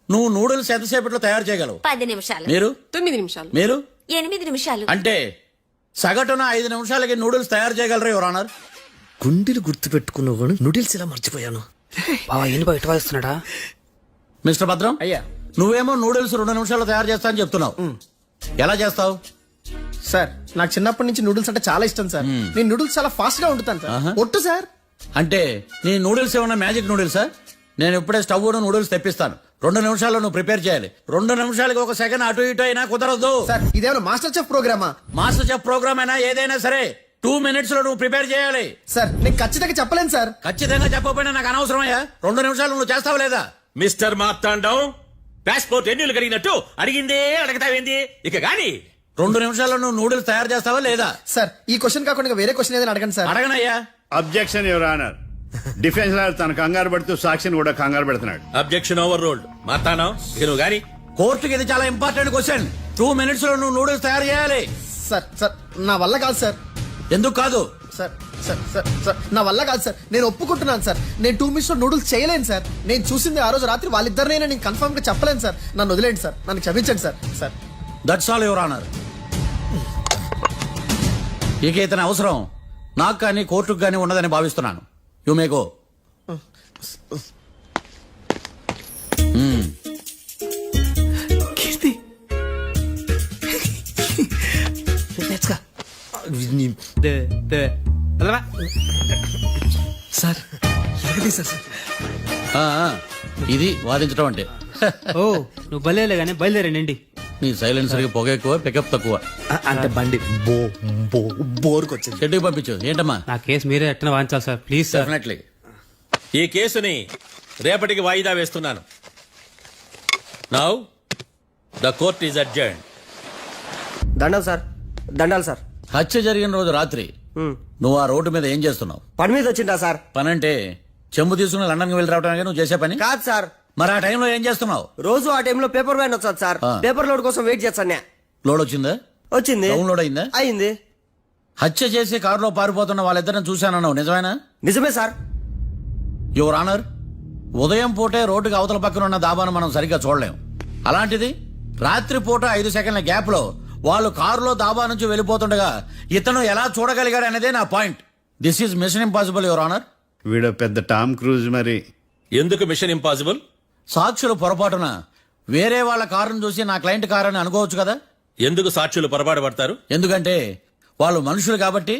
నువ్వు నూడిల్స్ ఎంతసేపట్లో తయారు చేయగలవు? 10 నిమిషాలు. మీరు? 9 నిమిషాలు. మీరు? 8 నిమిషాలు. అంటే సగటున 5 నిమిషాలకి నూడిల్స్ తయారు చేయగలరు యువర్ ఆనర్. గుండెలు గుర్తు పెట్టుకున్నావు కానీ నూడిల్స్ ఇలా మర్చిపోయాను. బావా ఏంటి బయట వాయిస్తున్నాడా? మిస్టర్ భద్రం, అయ్యా నువ్వేమో నూడిల్స్ 2 నిమిషాల్లో తయారు చేస్తా అని చెప్తున్నావు. ఎలా చేస్తావు? సార్ నాకు చిన్నప్పటి నుంచి నూడిల్స్ అంటే చాలా ఇష్టం సార్. నేను నూడిల్స్ చాలా ఫాస్ట్ గా వండుతాను సార్. ఒట్టు సార్. అంటే నీ నూడిల్స్ ఏమన్నా మ్యాజిక్ నూడిల్సా? నేను ఇప్పుడే స్టవ్ నూడిల్స్ తెప్పిస్తాను. 2 నిమిషాల్లో నువ్వు ప్రిపేర్ చేయాలి. 2 నిమిషాలకి 1 సెకండ్ అటు ఇటు అయినా కుదరదు. సార్ ఇదేమైనా మాస్టర్ చెఫ్ ప్రోగ్రామా? మాస్టర్ చెఫ్ ప్రోగ్రామ్ అయినా ఏదైనా సరే 2 minutes లో నువ్వు ప్రిపేర్ చేయాలి. సార్ నేను ఖచ్చితంగా చెప్పలేను సార్. ఖచ్చితంగా చెప్పకపోయినా నాకు అనవసరమయ్యా. 2 నిమిషాలు నువ్వు చేస్తావా లేదా? మిస్టర్ మార్తాండం పాస్పోర్ట్ ఎన్నిలు కడిగినట్టు అడిగిందే అడగతావేంది ఇక గాని 2 నిమిషాల్లో నువ్వు నూడిల్స్ తయారు చేస్తావా లేదా? సార్ ఈ క్వశ్చన్ కాకుండా ఇంకా వేరే క్వశ్చన్ ఏదైనా అడగండి సార్. అడగనయ్యా. Objection your honour. Defence lawyer తన కంగారు పడుతూ సాక్షిని కూడా కంగారు పెడుతున్నాడు. Objection over ruled. మార్తాండం ఇక నువ్వు గాని కోర్టుకి ఇది చాలా ఇంపార్టెంట్ క్వశ్చన్. 2 minutes లో నువ్వు నూడిల్స్ తయారు చేయాలి. సార్ సార్ నా వల్ల కాదు సార్. ఎందుకు కాదు? సార్ సార్ సార్ సార్ నా వల్ల కాదు సార్. నేను ఒప్పుకుంటున్నాను సార్. నేను 2 minutes లో నూడిల్స్ చేయలేను సార్. నేను చూసింది ఆ రోజు రాత్రి వాళ్ళిద్దరినైనా నేను కన్ఫర్మ్ గా చెప్పలేను సార్. నన్ను వదిలేండి సార్. నన్ను క్షమించండి sir. Sir that's all your honour. ఇక ఇతని అవసరం నాకు కానీ కోర్టుకు కానీ ఉండదని భావిస్తున్నాను. You may go. Keerthi sir sir ఇది వాదించడం అంటే. ఓ నువ్వు బయలుదేరలే కానీ బయలుదేరండి. నీ సైలెన్సర్ పొగ ఎక్కువ, పికప్ తక్కువ. అంటే బండి బోర్కి వచ్చింది. షెడ్యూల్ పంపించు. ఏంటమ్మా? నా కేసు మీరే ఎట్లా వాయించాలి సార్ ప్లీజ్ సార్. డెఫినెట్లీ. ఈ కేసుని రేపటికి వాయిదా వేస్తున్నాను. Now the court is adjourned. దండాలు సార్. దండాలు సార్. హత్య జరిగిన రోజు రాత్రి నువ్వు ఆ రోడ్డు మీద ఏం చేస్తున్నావు? పని మీద వచ్చిందా సార్? పని అంటే చెంబు తీసుకుని లండన్కి వెళ్ళి రావడానికి నువ్వు చేసే పని కాదు సార్. మరి ఆ టైంలో ఏం చేస్తున్నావు? రోజు ఆ టైంలో పేపర్ వ్యాన్ వచ్చాది సార్. పేపర్ లోడ్ కోసం వెయిట్ చేస్తాను. లోడ్ వచ్చిందా? వచ్చింది. డౌన్లోడ్ అయిందా? అయింది. హత్య చేసి కారులో పారిపోతున్న వాళ్ళిద్దరిని చూశానన్నావు, నిజమేనా? నిజమే సార్. యువర్ ఆనర్, ఉదయం పూటే రోడ్డుకి అవతల పక్కన ఉన్న దాబాను మనం సరిగ్గా చూడలేం. అలాంటిది రాత్రి పూట 5 సెకండ్ల గ్యాప్ లో వాళ్ళు కారులో దాబా నుంచి వెళ్ళిపోతుండగా ఇతను ఎలా చూడగలిగాడు అనేదే నా point. This is mission impossible your honour. వీడు పెద్ద టామ్ క్రూజ్ మరి. ఎందుకు మిషన్ ఇంపాసిబుల్? సాక్షులు పొరపాటున వేరే వాళ్ళ కారును చూసి నా క్లయింట్ కారు అని అనుకోవచ్చు కదా. ఎందుకు సాక్షులు పొరపాటు పడతారు? ఎందుకంటే వాళ్ళు మనుషులు కాబట్టి,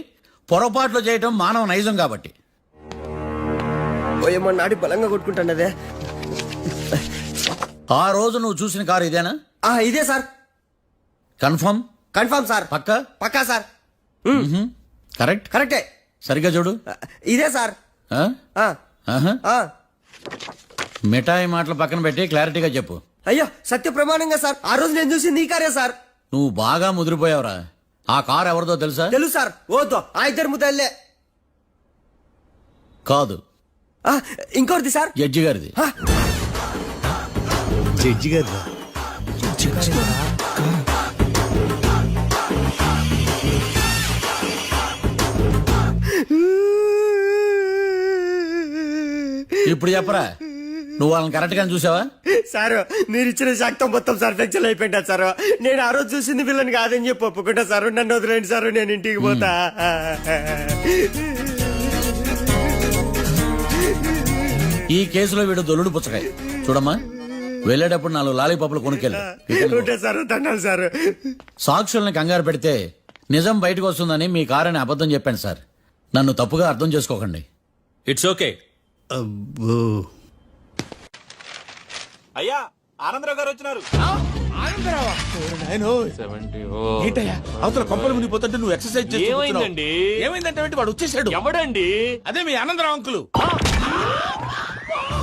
పొరపాట్లు చేయటం మానవ నైజం కాబట్టి. ఏమో నాడి బలంగా కొట్టుకుంటానదే. ఆ రోజు నువ్వు చూసిన కారు ఇదేనా? ఇదే sir. Confirm? Confirm sir. Pakka? Pakka sir. Correct? కరెక్టే. సరిగ్గా చూడు. ఇదే సార్. మిఠాయి మాటలు పక్కన పెట్టి క్లారిటీగా చెప్పు. అయ్యో సత్య ప్రమాణంగా సార్. ఆ రోజు నేను చూసింది ఈ కారే సార్. నువ్వు బాగా ముదిరిపోయావురా. ఆ కారు ఎవరిదో తెలుసా? తెలుసు సార్. ఓతో ఆ ఇద్దరు ముద్దల్లే. కాదు, ఇంకోటిది సార్. జడ్జి గారిది. జడ్జి గారు ఇప్పుడు చెప్పరా, నువ్వు వాళ్ళని కరెక్ట్ గా చూసావా? సార్ మీరు ఇచ్చిన శాక్తం మొత్తం సర్ఫెక్షన్ అయిపోయింటా సార్. నేను ఆ రోజు చూసింది వీళ్ళని కాదని చెప్పి ఒప్పుకుంటా సార్. నన్ను వదిలేండి సార్, నేను ఇంటికి పోతా. ఈ కేసులో వీడు దొల్లుడు పుచ్చకాయ. చూడమ్మా, వెళ్ళేటప్పుడు 4 లాలీపాపులు కొనుక్కెళ్ళి సార్ దండాలి సార్. సాక్షుల్ని కంగారు పెడితే నిజం బయటకు వస్తుందని మీ కారని అబద్ధం చెప్పాను సార్. నన్ను తప్పుగా అర్థం చేసుకోకండి. It's okay. అయ్యా ఆనందరావు గారు వచ్చినారు. ఏంటయ్యా అవతల కొంపలు మునిగిపోతుంటే నువ్వు ఎక్సర్సైజ్ ఏమైందండి? ఏమైందంటే వాడు వచ్చేసాడు. ఎవడండి? అదే మీ ఆనందరావు అంకులు.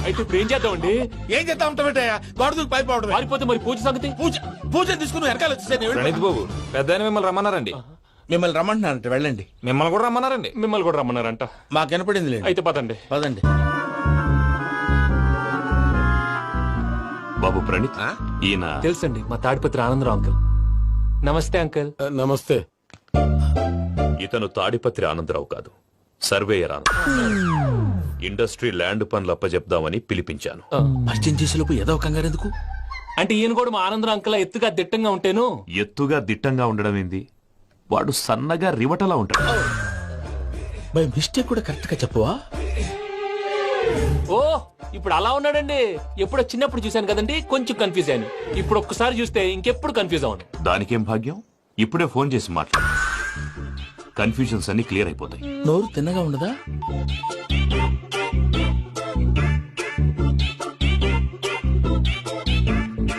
అయితే ఇప్పుడు ఏం చేద్దామండి? ఏం చేస్తా ఉంటావేటయ్యా, గొడవకు పైపోవడం. పారిపోతే మరి పూజ సంగతి? పూజ తీసుకుని వెనకాల వచ్చేసాను. ప్రణీత్ బాబు, పెద్ద మిమ్మల్ని రమ్మన్నారండి. మిమ్మల్ని రమ్మంటున్నారంట, వెళ్ళండి. మిమ్మల్ని కూడా రమ్మన్నారండి. మిమ్మల్ని కూడా రమ్మన్నారంట. మాకు వినపడింది. అయితే పదండి. పదండి. బాబు ప్రణీత్, ఈయన తెలుసండి, మా తాడిపత్రి ఆనందరావు అంకుల్. నమస్తే అంకుల్. నమస్తే. ఇతను తాడిపత్రి ఆనందరావు కాదు, సర్వేయర్ ఆనందరావు. ఇండస్ట్రీ ల్యాండ్ పనులు అప్పచెప్దామని పిలిపించాను. పరిచయం చేసేలోపు ఏదో కంగారు ఎందుకు? అంటే ఈయన కూడా మా ఆనందరావు అంకుల్ ఎత్తుగా దిట్టంగా ఉంటాను. ఎత్తుగా దిట్టంగా ఉండడం ఏంది, వాడు సన్నగా రివటలా ఉంటాడు. బై మిస్టేక్ కూడా కరెక్ట్ గా చెప్పవా? ఓ ఇప్పుడు అలా ఉన్నాడండి. ఎప్పుడో చిన్నప్పుడు చూశాను కదండి, కొంచెం కన్ఫ్యూజ్ అయ్యాను. ఇప్పుడు ఒక్కసారి చూస్తే ఇంకెప్పుడు కన్ఫ్యూజ్ అవును. దానికేం భాగ్యం, ఇప్పుడే ఫోన్ చేసి మాట్లాడు. కన్ఫ్యూజన్స్ అన్ని క్లియర్ అయిపోతాయి. నోరు తిన్నగా ఉండదా?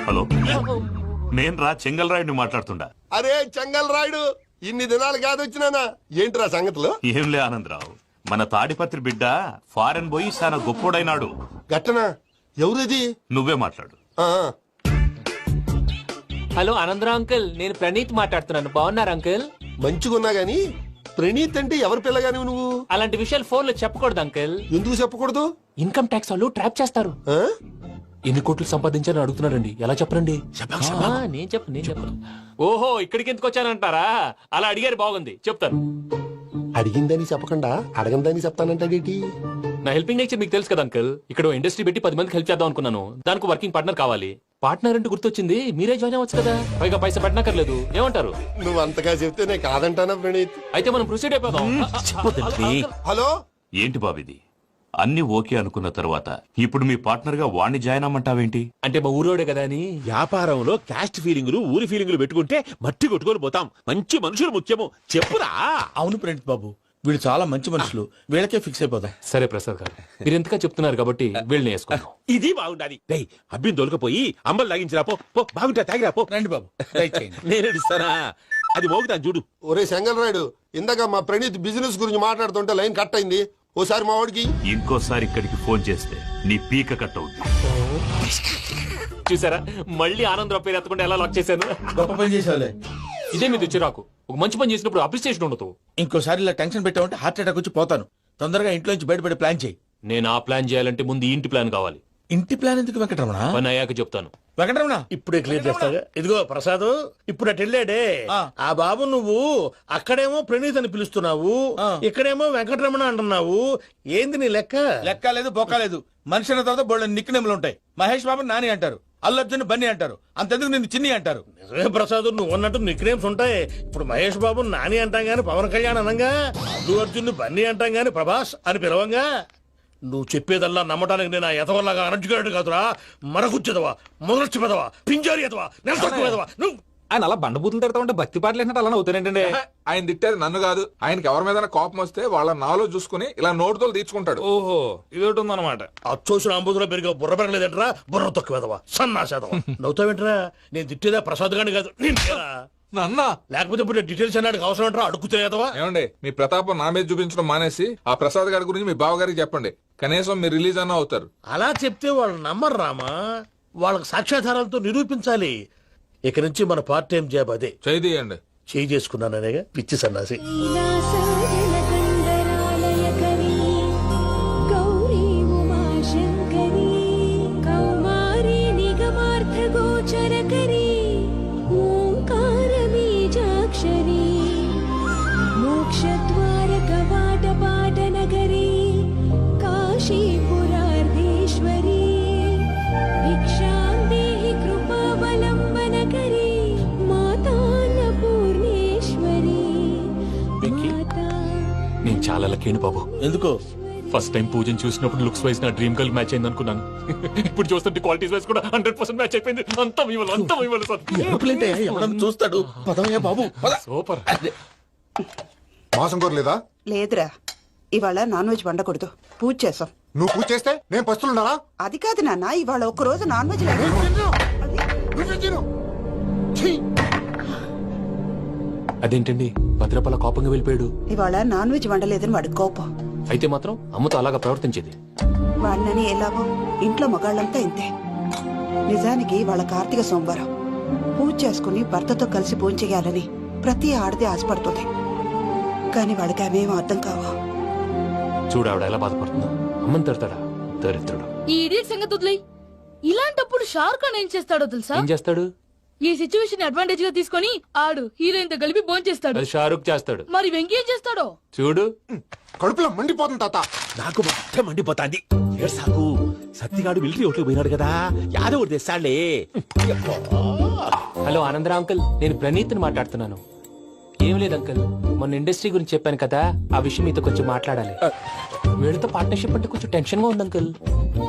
హలో, నేను రా చెంగల్ రాయుడిని మాట్లాడుతుండా. అరే చెంగల్ రాయుడు, ఇన్ని దినాలు కాదు వచ్చినానా? ఏంట్రా సంగతులు? ఏంలే ఆనందరావు, మన తాడిపత్రి బిడ్డ ఫారెన్ పోయి చాలా గొప్పోడైనాడు. గట్టనా? ఎవరిది? నువ్వే మాట్లాడు. హలో ఆనందరావు అంకుల్, నేను ప్రణీత్ మాట్లాడుతున్నాను. బాగున్నారు అంకుల్? మంచిగున్నా గాని ప్రణీత్ అంటే ఎవరి పిల్లగాని నువ్వు? అలాంటి విషయాలు ఫోన్ లో చెప్పకూడదు అంకుల్. ఎందుకు చెప్పకూడదు? ఇన్కమ్ ట్యాక్స్ వాళ్ళు ట్రాప్ చేస్తారు. ఎన్ని కోట్లు సంపాదించాలని అడుగుతున్నారండి, ఎలా చెప్పరండి? నేను చెప్పను. ఓహో, ఇక్కడికి ఎందుకు వచ్చానంటారా? అలా అడిగారు, బాగుంది, చెప్తాను. అడిగిందని చెప్పకుండా అడగందని చెప్తానంటాడేటి? నా హెల్పింగ్ నేచర్ మీకు తెలుసు కదా అంకుల్. ఇక్కడ ఇండస్ట్రీ పెట్టి 10 మందికి హెల్ప్ చేద్దాం అనుకున్నాను. దానికి వర్కింగ్ పార్ట్నర్ కావాలి. పార్ట్నర్ అంటే గుర్తొచ్చింది, మీరే జాయిన్ అవ్వచ్చు కదా. పైగా పైసా పెట్టనక్కర్లేదు. ఏమంటారు? నువ్వు అంతగా చెప్తే నేను కాదంటానా ప్రణీత్? అయితే మనం ప్రొసీడ్ అయిపోదాం. హలో, ఏంటి బాబిది? అన్ని ఓకే అనుకున్న తర్వాత ఇప్పుడు మీ పార్ట్నర్ గా వాణ్ణి జాయిన్ అమ్మంటావేంటి? అంటే మా ఊరోడే కదా అని. వ్యాపారంలో క్యాస్ట్ ఫీలింగులు, ఊరి ఫీలింగులు పెట్టుకుంటే మట్టి కొట్టుకొని పోతాం. మంచి మనుషులు ముఖ్యము. చెప్పురా. అవును ప్రణీత్ బాబు, వీళ్ళు చాలా మంచి మనుషులు, వీళ్ళకే ఫిక్స్ అయిపోదాం. సరే ప్రసాద్ గారు, మీరు ఎంతగా చెప్తున్నారు కాబట్టి వీళ్ళని వేసుకుందాం. ఇది బాగుండాలి. అబ్బిని దొలకపోయి అంబలు లాగించిరా పో. బాగుంటా, తాగిరా పో. రండి బాబు, నేను ఇస్తానా? అది మోగుతాను చూడు. ఒరే చెంగల్ రాయుడు, ఇందాక మా ప్రణీత్ బిజినెస్ గురించి మాట్లాడుతుంటే లైన్ కట్ అయింది. ఓసారి మా వాడికి ఇంకోసారి ఇక్కడికి ఫోన్ చేస్తే నీ పీక కట్ అవుద్ది. చూసారా, మళ్ళీ ఆనందరావు పేరు ఎత్తకుండా ఎలా లాక్ చేశాను. గొప్ప పని చేసావులే. ఇదే మీద చిరాకు. ఒక మంచి పని చేసినప్పుడు అప్రిసియేషన్ ఉండదు. ఇంకోసారి ఇలా టెన్షన్ పెట్టామంటే హార్ట్ అటాక్ వచ్చి పోతాను. తొందరగా ఇంట్లో నుంచి బయటపడే ప్లాన్ చేయి. నేను ఆ ప్లాన్ చేయాలంటే ముందు ఈ ఇంటి ప్లాన్ కావాలి. ఇంటి ప్లాన్ ఎందుకు వెంకటరమణ? పని అయ్యాక చెప్తాను. వెంకటరమణ ఇప్పుడే క్లియర్ చేస్తాగా. ఇదిగో ప్రసాద్, ఇప్పుడు అటు వెళ్ళాడే ఆ బాబు, నువ్వు అక్కడేమో ప్రణీత్ అని పిలుస్తున్నావు, ఇక్కడేమో వెంకటరమణ అంటున్నావు. ఏంది నీ లెక్క? లెక్క లేదు, బొక్క లేదు. మనిషి అన్న తర్వాత బోళ్ళ నిక్నెములు ఉంటాయి. మహేష్ బాబు నాని అంటారు, అల్లు అర్జున్ బన్నీ అంటారు, అంతెందుకు నిన్ను చిన్ని అంటారు. నిజమే ప్రసాద్, నువ్వు అన్నట్టు నిక్నేమ్స్ ఉంటాయి. ఇప్పుడు మహేష్ బాబు నాని అంటాం గాని పవన్ కళ్యాణ్ అనంగా, అల్లు అర్జున్ బన్నీ అంటాం గాని ప్రభాస్ అని పిలవంగా. నువ్వు చెప్పేదల్లా నమ్మటానికి నేను ఎతవల్లాగా అనర్జుకేటెడ్ కాదురా. మరగుచ్చదవా, మొదలచ్చి పెదవా, పింజారి ఎదవా, నెలసొక్కుదవా. నువ్వు ఆయన అలా బండబూతులు తిడతా ఉంటే భక్తి పాటలు ఏంటంటే అలా అవుతానంటే. ఆయన తిట్టేది నన్ను కాదు, ఆయనకి ఎవరి మీద కోపం వస్తే వాళ్ళ నాలో చూసుకుని ఇలా నోటుతో తీర్చుకుంటాడు. ఓహో, ఇదొకటి ఉందన్నమాట. అచ్చోసిన అంబుధులో పెరిగే బుర్ర పెరగలేదంటరా, బుర్ర తొక్కువేదవా, సన్నాసేదవా. నవ్వుతావేంట్రా? నేను తిట్టేదా ప్రసాద్ గాని కాదు, నన్నా. లేకపోతే ఇప్పుడు డీటెయిల్స్ అన్నాడు అవసరం అంటారా? అడుగుతాయేదవా. ఏమండి, మీ ప్రతాపం నా మీద చూపించడం మానేసి ఆ ప్రసాద్ గారి గురించి మీ బావగారికి చెప్పండి. కనీసం మీరు రిలీజ్ అన్న అవుతారు. అలా చెప్తే వాళ్ళు నమ్మరు రామా. వాళ్ళకి సాక్ష్యాధారాలతో నిరూపించాలి. ఇక నుంచి మన పార్ట్ టైం జాబ్ అదే. చేయండి. చేయి చేసుకున్నాననేగా పిచ్చి సన్నాసి. మోక్షద్వార కవాట పాట నగరీ కాశీపురార్ధ లక్కీ బాబు. ఎందుకు? ఫస్ట్ టైం పూజను చూసినప్పుడు లుక్స్ వైజ్ నా డ్రీమ్ గర్ల్ మ్యాచ్ అయింది అనుకున్నాను. ఇప్పుడు చూస్తుంటే క్వాలిటీస్ వైజ్ కూడా 100% మ్యాచ్ అయిపోయింది. అంతా ఇవ్వాలి సార్. ఎవడన్నా చూస్తాడు. పదవయ్యా బాబు. సూపర్. మాసం కోరలేదా? లేదురా, ఇవాళ నాన్ వెజ్ వండకూడదు. పూజ చేసాం. నువ్వు పూజ చేస్తే నేను పస్తులున్నారా? అది కాదు నాన్న, ఇవాళ ఒక్కరోజు నాన్ వెజ్ లేదు. అదేంటండి భద్రపల కోపంగా వెళ్ళిపోయాడు? ఇవాళ నాన్ వెజ్ వండలేదని వాడి కోపం. అయితే మాత్రం అమ్మతో అలాగా ప్రవర్తించేది. వాడినని ఎలాగో ఇంట్లో మగాళ్ళంతా ఇంతే. నిజానికి వాళ్ళ కార్తీక సోమవారం పూజ చేసుకుని భర్తతో కలిసి పూజ చేయాలని ప్రతి ఆడది ఆశపడుతుంది. కానీ వాడికి అవేం అర్థం కావా. చూడు ఆవిడ ఎలా బాధపడుతుందో. అమ్మని తిడతాడా దరిద్రుడు. ఈ ఇడియట్ సంగతి వదిలేయ్. ఇలాంటప్పుడు షారుఖ్ ఖాన్ ఏం చేస్తాడో తెలుసా? ఏం చేస్తాడు? ఈ సిచ్యువేషన్ అడ్వాంటేజ్ గా తీసుకొని ఆడు హీరోయిన్ తో కలిపి బోన్ చేస్తాడు. అది షారుఖ్ చేస్తాడు. మరి వెంకీ ఏం చేస్తాడో చూడు. కడుపులో మండిపోతుంది తాత. నాకు మొత్తం మండిపోతాంది. సాకు సత్తిగాడు మిలిటరీ ఓట్లు పోయినాడు కదా, యాదవ్ తెస్తాడులే. హలో ఆనందరా అంకుల్, నేను ప్రణీత్ని మాట్లాడుతున్నాను. ఏం లేదు అంకుల్, మొన్న ఇండస్ట్రీ గురించి చెప్పాను కదా, ఆ విషయం మీతో కొంచెం మాట్లాడాలి. వీడితో పార్ట్నర్షిప్ అంటే కొంచెం టెన్షన్ గా ఉంది అంకుల్.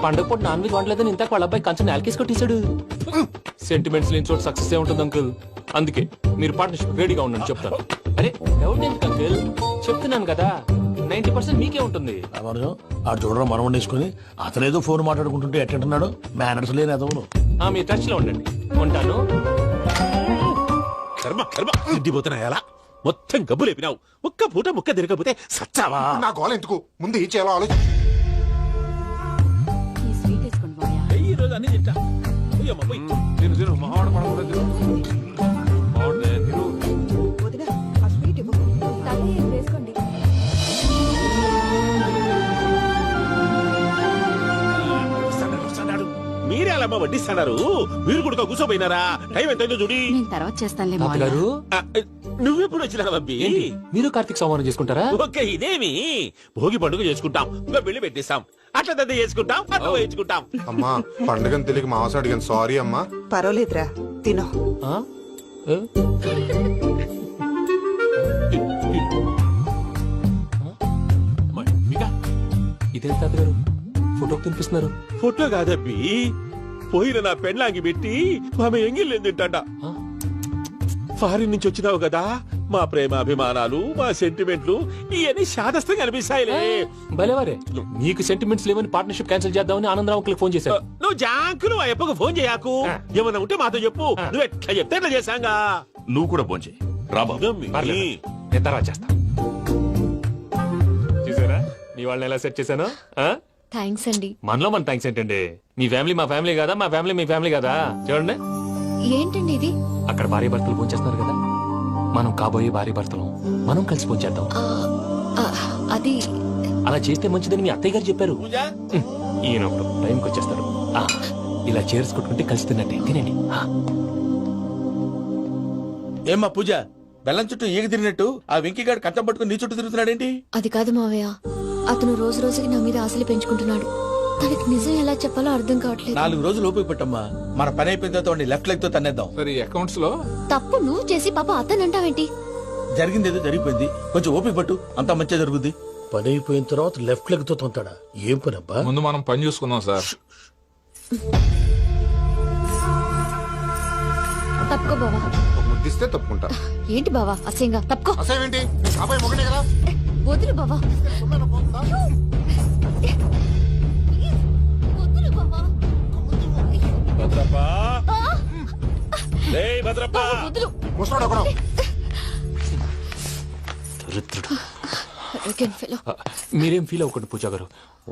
పండగ పూట నాన్ వెజ్ వండలేదని ఇంతకు వాళ్ళ అబ్బాయి కంచెం నేలకేసి కొట్టేశాడు. సెంటిమెంట్స్ లేని చోట సక్సెస్ ఏ ఉంటుంది అంకుల్. అందుకే మీరు పార్ట్నర్షిప్ రెడీగా ఉండండి చెప్తాను. అరే డౌట్ ఎందుకు అంకుల్, చెప్తున్నాను కదా 90% మీకే ఉంటుంది. ఆడు చూడడం మనం వండేసుకుని అతనేదో ఫోన్ మాట్లాడుకుంటుంటే ఎట్టంటున్నాడు. మేనర్స్ లేని అదవును. మీ టచ్ లో ఉండండి. ఉంటాను. కర్మ కర్మ తిండిపోతున్నాయా? మొత్తం గబ్బు లేపినావు. ఒక్క పూట ముక్క తిరగకపోతే సచ్చావా? నా గోల ఎందుకు, ముందు ఈ చేయాలో ఆలోచి. ఈ రోజు అన్ని తింటా. వదినా, ఆ స్వీట్ ఇవ్వు. మీరే అలా వడ్డిస్తున్నారు. మీరు కూడా కూర్చోపోయినారా? టైం ఎంతైందో చూడి. నేను తర్వాత చేస్తానులే తాతగారు, నువ్వెప్పుడు వచ్చినా అబ్బి? మీరు కార్తీక్ సంహారం చేసుకుంటారా? ఓకే, ఇదేమి భోగి పండుగ చేసుకుంటాం, ఇంకా పెళ్లి పెట్టేస్తాం, అట్లా దద్ద చేసుకుంటాం, అట్లా వేయించుకుంటాం. అమ్మా పండుగని తెలియక మాసం అడిగాను, సారీ అమ్మా. పర్వాలేదురా, తినో. ఇదే తాతగారు ఫోటో తినిపిస్తున్నారు? ఫోటో కాదబ్బి, పోయిన నా పెళ్ళాంగి పెట్టి ఆమె ఎంగిల్లేం తింటాడ. ఫారిన్ నుంచి వచ్చినావు కదా, మా ప్రేమ అభిమానాలు, మా సెంటిమెంట్లు ఇవన్నీ శాదస్తంగా అనిపిస్తాయిలే. భలేవారే, నీకు సెంటిమెంట్స్ లేవని పార్ట్నర్షిప్ క్యాన్సిల్ చేద్దామని ఆనందరావు అంకుల్ ఫోన్ చేశారు. నువ్వు జాంకు నువ్వు ఎప్పకు ఫోన్ చేయకు. ఏమన్నా ఉంటే మాతో చెప్పు. నువ్వు ఎట్లా చెప్తే ఎట్లా చేశాంగా. నువ్వు కూడా ఫోన్ చేయి. నేను తర్వాత చేస్తా. చూసారా మీ వాళ్ళని ఎలా సెట్ చేశాను? థ్యాంక్స్ అండి. మనలో మన థ్యాంక్స్ ఏంటండి? మీ ఫ్యామిలీ మా ఫ్యామిలీ కదా, మా ఫ్యామిలీ మీ ఫ్యామిలీ కదా. చూడండి, ఏంటండి ఇది? అక్కడ భార్య భర్తలు పోంచేస్తున్నారు కదా, మనం కాబోయే భార్య భర్తలు మనం కలిసి పోంచేద్దాం. అది అలా చేస్తే మంచిదని మీ అత్తయ్య గారు చెప్పారు. ఈయన ఒకడు టైంకి వచ్చేస్తారు. ఇలా చేర్స్ కొట్టుకుంటే కలిసి తిన్నట్టే. తినండి. ఏమ్మా పూజ, బెల్లం చుట్టూ ఈగ తిరిగినట్టు ఆ వెంకీగాడు కంచం పట్టుకుని నీ చుట్టూ తిరుగుతున్నాడేంటి? అది కాదు మావయ్య, అతను రోజు రోజుకి నా మీద ఆశలు పెంచుకుంటున్నాడు. తనకి నిజం ఎలా చెప్పాలో అర్థం కావట్లేదు. 4 రోజులు ఓపిక పట్టమ్మా, మన పని అయిపోయిన తర్వాత లెఫ్ట్ లెగ్ తో తన్నేద్దాం. సరే అకౌంట్స్ లో తప్పు నువ్వు చేసి పాప అతను అంటావేంటి? జరిగింది ఏదో జరిగిపోయింది, కొంచెం ఓపిక పట్టు, అంతా మంచిగా జరుగుద్ది. పని అయిపోయిన తర్వాత లెఫ్ట్ లెగ్ తో తొంతాడా? ఏం పని అబ్బా? ముందు మనం పని చూసుకుందాం సార్. తప్పుకో బావా. ముద్దిస్తే తప్పుకుంటా. ఏంటి బావా అసహ్యంగా? తప్పుకో. అసేమేంటి, అబ్బాయి మొగనే కదా. వదులు బావా. భద్రప్పా, భద్రప్పా, ముసరాడు ఒకడు. మీరేం ఫీల్ అవ్వకండి పూజా గారు.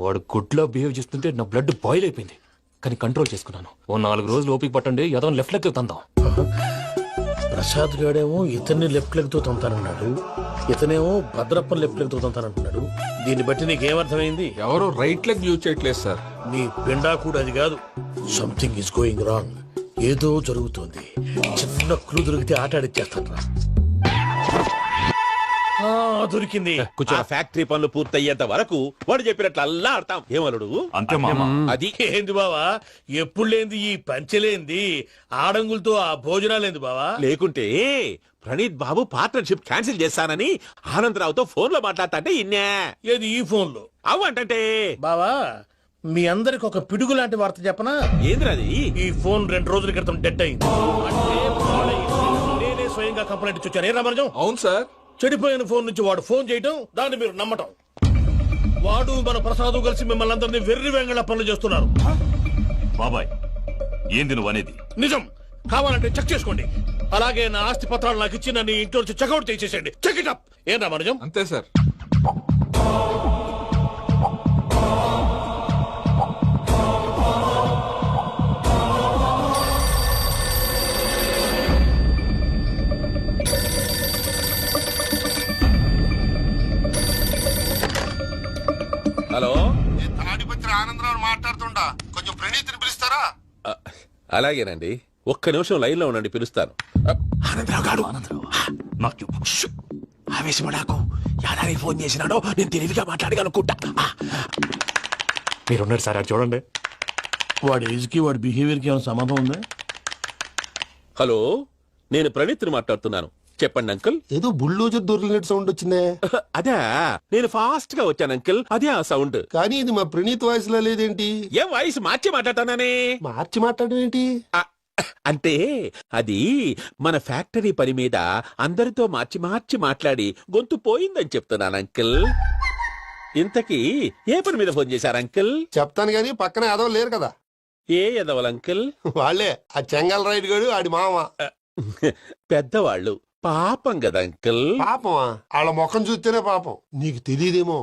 వాడు గుడ్లో బిహేవ్ చేస్తుంటే నా బ్లడ్ బాయిల్ అయిపోయింది, కానీ కంట్రోల్ చేసుకున్నాను. ఓ 4 రోజులు ఓపిక పట్టండి, ఏదో లెఫ్ట్ లెగ్ తందాం. ప్రసాద్ గాడేమో ఇతన్ని లెఫ్ట్ లెగ్ తో తొంతానన్నాడు, ఇతనేమో భద్రప్పని లెఫ్ట్ లెగ్ తో తొంతానంటున్నాడు. దీన్ని బట్టి నీకేమర్థమైంది? ఎవరు రైట్ లెగ్ యూజ్ చేయట్లేదు సార్. నీ పిండా కూడా అది కాదు. Something is going wrong. ఏదో జరుగుతోంది. చిన్న క్లూ దొరికితే ఆట ఆడిచ్చేస్తాను రా. దొరికింది. కొంచెం ఫ్యాక్టరీ పనులు పూర్తయ్యేంత వరకు వాడు చెప్పినట్లు అల్లా ఆడతాం. ఏమలుడు అంతే మామ. అది ఏంది బావా, ఎప్పుడు లేంది ఈ పంచలేంది, ఆడంగులతో ఆ భోజనాలేంది బావా? లేకుంటే ప్రణీత్ బాబు పార్ట్నర్షిప్ క్యాన్సిల్ చేస్తానని ఆనందరావుతో ఫోన్ లో మాట్లాడతాంటే ఇన్నే. ఏది ఈ ఫోన్ లో? అవ్వంటే బావా, మీ అందరికి ఒక పిడుగు లాంటి వార్త చెప్పనా? ఏంద్రది? ఈ ఫోన్ 2 రోజుల క్రితం డెడ్ అయింది. అంటే పాడైంది. నేనే స్వయంగా కంప్లైంట్ ఇచ్చాను. ఏ రామరాజం? అవును సార్. చెడిపోయిన ఫోన్ నుంచి వాడు ఫోన్ చేయటం, దాన్ని మీరు నమ్మటం. వాడు మన ప్రసాదు కలిసి మిమ్మల్ని అందరినీ వెర్రి వెంగళ పనులు చేస్తున్నారు. బాబాయ్, ఏంది నువ్వు అనేది? నిజం. కావాలంటే చెక్ చేసుకోండి. అలాగే నా ఆస్తి పత్రాలు నాకు ఇచ్చి నన్ను ఇంట్లో నుంచి చెక్అౌట్ చేసేసండి. Check it up. ఏం రామరాజం? అంతే సార్. హలో, తాడిపత్రి ఆనందరావు మాట్లాడుతుండా, కొంచెం ప్రణీతిని పిలుస్తారా? అలాగేనండి. ఒక్క నిమిషం లైన్ లో ఉండండి, పిలుస్తాను. ఆనందరావు గాడు నాకు ఆవేశపడాకు. యాదారి ఫోన్ చేసినాడో నేను తెలివిగా మాట్లాడగలనుకుంటా. మీరున్నారు సార్, అది చూడండి. వాడి ఏజ్ కి వాడి బిహేవియర్ కి ఏమైనా సంబంధం ఉందా? హలో, నేను ప్రణీత్ని మాట్లాడుతున్నాను. చెప్పండి అంకుల్. ఏదో బుల్డోజర్ దొరికినట్టు సౌండ్ వచ్చిందే. అదే, నేను ఫాస్ట్ గా వచ్చాను అంకుల్. అదే ఆ సౌండ్. కానీ ఇది మా ప్రణీత్ వాయిస్ లో లేదేంటి? ఏం వాయిస్ మార్చి మాట్లాడతానే? మార్చి మాట్లాడడం ఏంటి? అంటే అది మన ఫ్యాక్టరీ పని మీద అందరితో మార్చి మార్చి మాట్లాడి గొంతు పోయిందని చెప్తున్నాను అంకుల్. ఇంతకీ ఏ పని మీద ఫోన్ చేశారు అంకుల్? చెప్తాను గానీ పక్కన యాదవ్ లేరు కదా. ఏ ఎదవలు అంకుల్? వాళ్ళే, ఆ చెంగల్ రైడ్ గడు ఆడి మామ. పెద్దవాళ్ళు. పాపం కదా అంకుల్. పాపమా? వాళ్ళ ముఖం చూస్తేనే పాపం. నీకు తెలియదేమో,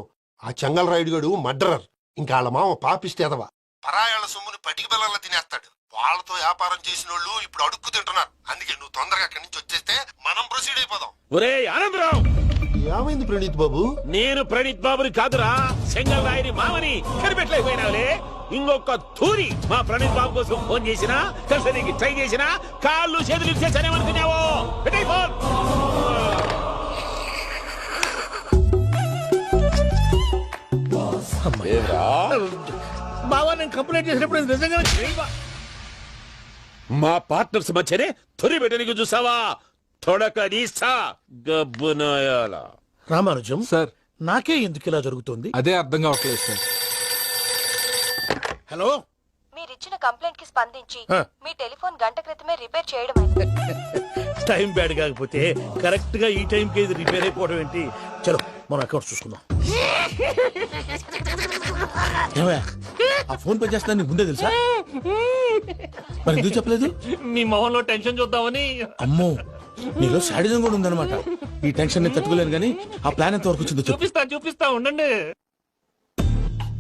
ఆ చెంగల్ రైడ్ గడు మర్డరర్. ఇంకా వాళ్ళ మామ పాపిస్తేదవా. పరాయాళ్ళ సొమ్ముని పటికి బెల్లంలో తినేస్తాడు. వాళ్ళతో వ్యాపారం చేసిన వాళ్ళు ఇప్పుడు అడుక్కు తింటున్నారు. అందుకే నువ్వు తొందరగా అక్కడి నుంచి వచ్చేస్తే మనం ప్రొసీడ్ అయిపోదాం. ఒరే ఆనందరావు, ఏమైంది ప్రణీత్ బాబు? నేను ప్రణీత్ బాబుని కాదురా, సెంగల్ రాయని మామని. కనిపెట్టలేకపోయినావులే. ఇంకొక తూరి మా ప్రణీత్ బాబు కోసం ఫోన్ చేసినా, కలిసి ట్రై చేసినా కాళ్ళు చేతులు ఇచ్చేసానేమనుకున్నావో. పెట్టేయ్ ఫోన్. బావా, నేను కంప్లైంట్ చేసినప్పుడు ఇది నిజంగానే చేయవా? మా పార్ట్నర్స్ మధ్యనే తొలి పెట్టడానికి చూసావా? తొడక నీస్తా గబ్బునాయాల. రామానుజం సార్, నాకే ఎందుకు ఇలా జరుగుతుంది? అదే అర్థం కావట్లేదు సార్. హలో, మీరిచ్చిన కంప్లైంట్ కి స్పందించి ఆ. మీ టెలిఫోన్ గంట క్రితమే రిపేర్ చేయడం టైం బ్యాడ్ కాకపోతే కరెక్ట్ గా ఈ టైం కి ఇది రిపేర్ అయిపోవడం ఏంటి? చలో మన అకౌంట్ చూసుకుందాం. ఏమయ్య, ఆ ఫోన్ పని చేస్తున్నా నీకు ముందే తెలుసా? మరి ఎందుకు చెప్పలేదు? మీ మొహంలో టెన్షన్ చూద్దామని. అమ్మో, నీలో శాడిజం కూడా ఉందన్నమాట. ఈ టెన్షన్ నేను తట్టుకోలేను కానీ ఆ ప్లాన్ ఎంత వరకు వచ్చిందో చెప్పు. చూపిస్తా ఉండండి.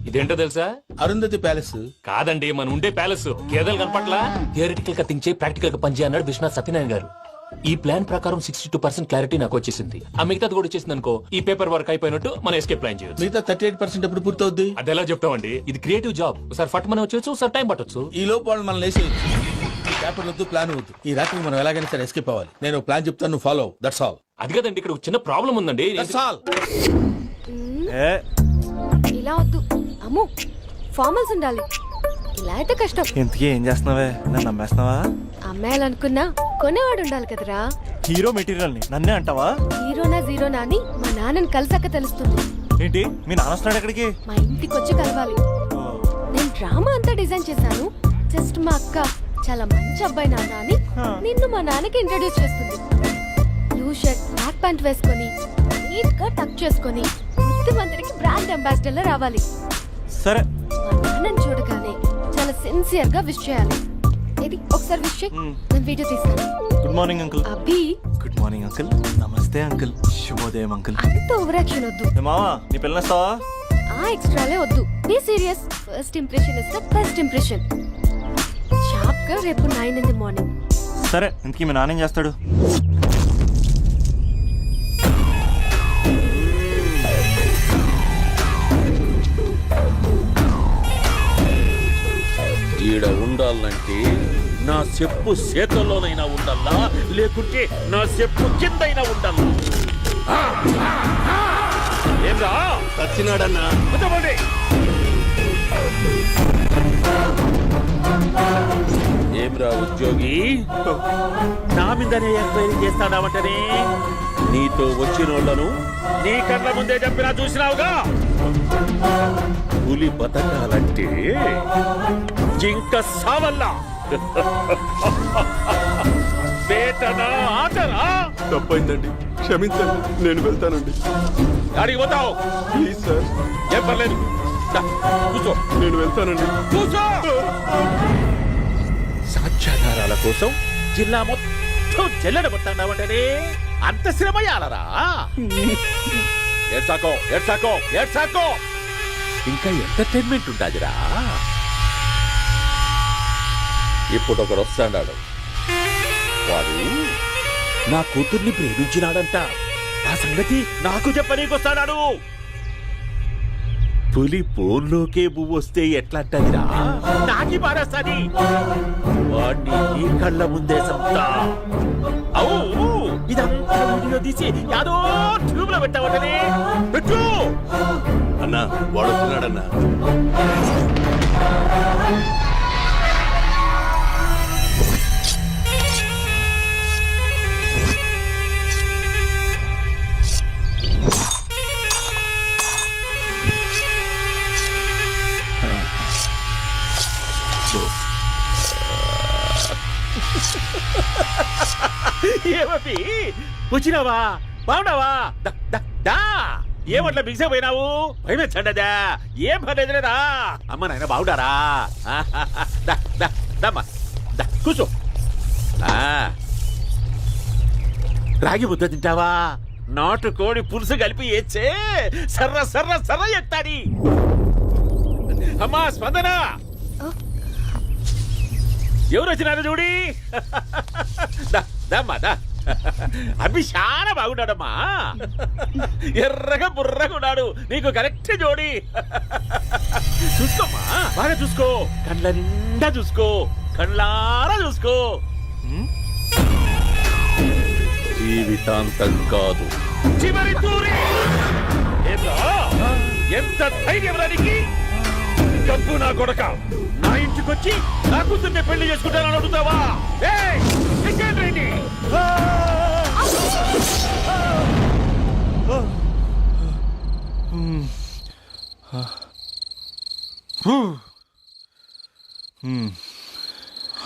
ఇదేంటో తెలుసా? అరుంధతి ప్యాలెస్ కాదండి, మన ఉండే ప్యాలెస్. గేదెలు కనపట్లా? థియరిటికల్ గా థింక్ చేయి, ప్రాక్టికల్ గా పనిచేయ అన్నాడు విశ్వనాథ్ సత్యనారాయణ గారు. ఈ ప్లాన్ ప్రకారం 62% క్లారిటీ నాకు వచ్చేసింది. ఆ మిగతాది కూడా వచ్చేసింది అనుకో, ఈ పేపర్ వర్క్ అయిపోయినట్టు మనం ఎస్కేప్ ప్లాన్ చేయొచ్చు. మిగతా 38% ఎప్పుడు పూర్తవుద్ది? అది ఎలా చెప్తామండి? ఇది క్రియేటివ్ జాబ్. ఒకసారి ఫట్ మనం వచ్చేచ్చు, ఒకసారి టైం పట్టొచ్చు. ఈ లోపు వాళ్ళు మనం లేచి పేపర్ వద్దు, ప్లాన్ వద్దు. ఈ రాత్రి మనం ఎలాగైనా సరే ఎస్కేప్ అవ్వాలి. నేను ప్లాన్ చెప్తాను, నువ్వు ఫాలో. That's all. అది కదండి, ఇక్కడ ఒక చిన్న ప్రాబ్లం ఉందండి. That's all. ఇలా వద్దు అమ్ము, ఫార్మల్స్ ఉండాలి. ఇలా అయితే కష్టం. ఇంతకీ ఏం చేస్తున్నావే? నన్ను నమ్మేస్తున్నావా? అమ్మాయాలనుకున్నా కొనేవాడు ఉండాలి కదరా. హీరో మెటీరియల్ ని నన్నే అంటావా? హీరోనా జీరోనా అని మా నాన్నని కలిసాక తెలుస్తుంది. ఏంటి, మీ నాన్న వస్తున్నాడు ఎక్కడికి? మా ఇంటికి వచ్చి కలవాలి. నేను డ్రామా అంతా డిజైన్ చేశాను. జస్ట్ మా అక్క చాలా మంచి అబ్బాయి నాన్న అని నిన్ను మా నాన్నకి ఇంట్రడ్యూస్ చేస్తుంది. బ్లూ షర్ట్, బ్లాక్ ప్యాంట్ వేసుకొని నీట్ గా టక్ చేసుకొని బుద్ధిమంతుడికి బ్రాండ్ అంబాసిడర్ లా రావాలి. సరే. మా నాన్నని చూడగానే చాలా సిన్సియర్ గా విష్ చేయాలి. ఇది ఒకసారి విష్ చేయి. నేను వీడియో తీస్తాను. Good morning uncle. Abhi. Good morning uncle. నమస్తే అంకుల్. శుభోదయం అంకుల్. అంత ఓవర్ యాక్షన్ వద్దు. మావా, నీ పిల్లనేస్తావా? ఆ ఎక్స్ట్రాలే వద్దు. Be serious. First impression is the best impression. Sharp గా రేపు 9 in the morning. సరే, ఇంతకీ మీ నాన్న ఏం చేస్తాడు? ఈడ ఉండాలంటే నా చెప్పు చేతల్లోనైనా ఉండాలా, లేకుంటే నా చెప్పు కిందైనా ఉండాలా. ఏంరా చచ్చినాడన్నా? ఏమ్రా ఉద్యోగి, నా మీదనే ఎంక్వైరీ చేస్తాడావంటనే నీతో వచ్చినోళ్లను నీ కళ్ళ ముందే చెప్పినా చూసినావుగా. పులి బతకాలంటే జింక సావల్లా. వేటనా ఆటనా? తప్పైందండి, క్షమించండి, నేను వెళ్తానండి. అడిగి పోతావు ప్లీజ్ సార్. ఏం పర్లేదు, దా, కూర్చో. నేను వెళ్తానండి. కూర్చో. సాక్ష్యాధారాల కోసం జిల్లా మొత్తం చెల్లడబట్టావంటనే అంత శ్రమయాలరా? ఏడ్సాకో ఏడ్సాకో ఏడ్సాకో, ఇంకా ఎంటర్టైన్మెంట్ ఉంటాదిరా. ఇప్పుడు ఒకడు వస్తాడు, వాడు నా కూతుర్ని ప్రేమించినాడంట. ఆ సంగతి నాకు చెప్పనీకొస్తాడు. పులి పోన్లోకే పువ్వు వస్తే ఎట్లాంటదిరా? నాకి పారేస్తాది. వాడిని నీ కళ్ళ ముందే సంతా. అవు ఇదంతా వీడియో తీసి యాదో ట్యూబ్ లో పెట్టావటనే. పెట్టు అన్నా, వాడు వస్తున్నాడన్నా. ఏమీ వచ్చినావా? బాగున్నావా? ఏమట్లా బిగిసే పోయినావు? భయమేచ్చండదా? ఏం పర్లేదులేదా? అమ్మ నాయన బాగుండారా? కూర్చో. రాగి ముద్ద తింటావా? నాటు కోడి పులుసు కలిపి ఏచ్చే సర్ర సర్ర సర్ర ఎత్తాడి. అమ్మా స్పందన, ఎవరు వచ్చినారు చూడి. అభి చాలా బాగున్నాడమ్మా. ఎర్రగా బుర్రగా ఉన్నాడు. నీకు కరెక్ట్ జోడి. చూసుకోమ్మా, బాగా చూసుకో. కళ్ళ నిండా చూసుకో, కళ్ళారా చూసుకో. జీవితాంతం కాదు, చివరి తూరి. ఎంత ధైర్యం రానికి? డబ్బు నా కొడక నా ఇంటికొచ్చి నా కూతుర్ని పెళ్లి చేసుకుంటానని అడుగుతావా?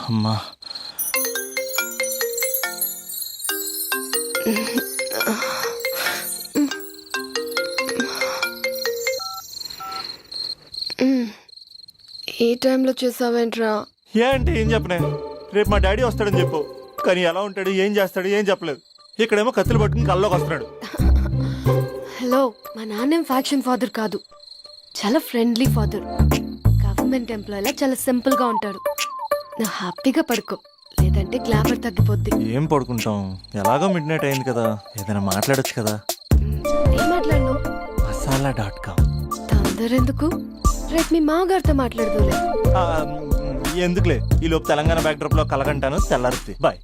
అమ్మా, ఈ టైంలో చేసావేంట్రా? ఏ అంటే ఏం చెప్పనే? రేపు మా డాడీ వస్తాడని చెప్పు. కానీ ఎలా ఉంటాడు, ఏం చేస్తాడు, ఏం చెప్పలేదు. ఇక్కడేమో కత్తులు పట్టుకుని కల్లోకి వస్తున్నాడు. హలో, మా నాన్నేం ఫ్యాక్షన్ ఫాదర్ కాదు, చాలా ఫ్రెండ్లీ ఫాదర్. గవర్నమెంట్ ఎంప్లాయీలా చాలా సింపుల్ గా ఉంటాడు. నువ్వు హ్యాపీగా పడుకో, లేదంటే గ్లామర్ తగ్గిపోద్ది. ఏం పడుకుంటాం, ఎలాగో మిడ్ నైట్ అయింది కదా, ఏదైనా మాట్లాడొచ్చు కదా. ఏం మాట్లాడను? masala.com. తొందర ఎందుకు? రేపు మీ మామగారితో మాట్లాడదులే. ఎందుకులే, ఈ లోపు తెలంగాణ బ్యాక్డ్రాప్ లో కలగంటాను. తెల్లారుద్ది. బాయ్.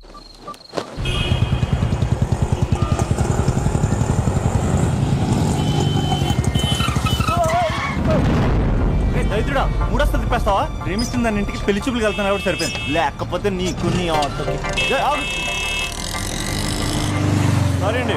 దైత్రుడా, మూడొస్తా తిప్పేస్తావా? ప్రేమిస్తుంది దాని ఇంటికి పెళ్లి చూపులు వెళ్తాను కాబట్టి సరిపోయింది. లేకపోతే నీకు నీ ఆటోకి. సారీ అండి.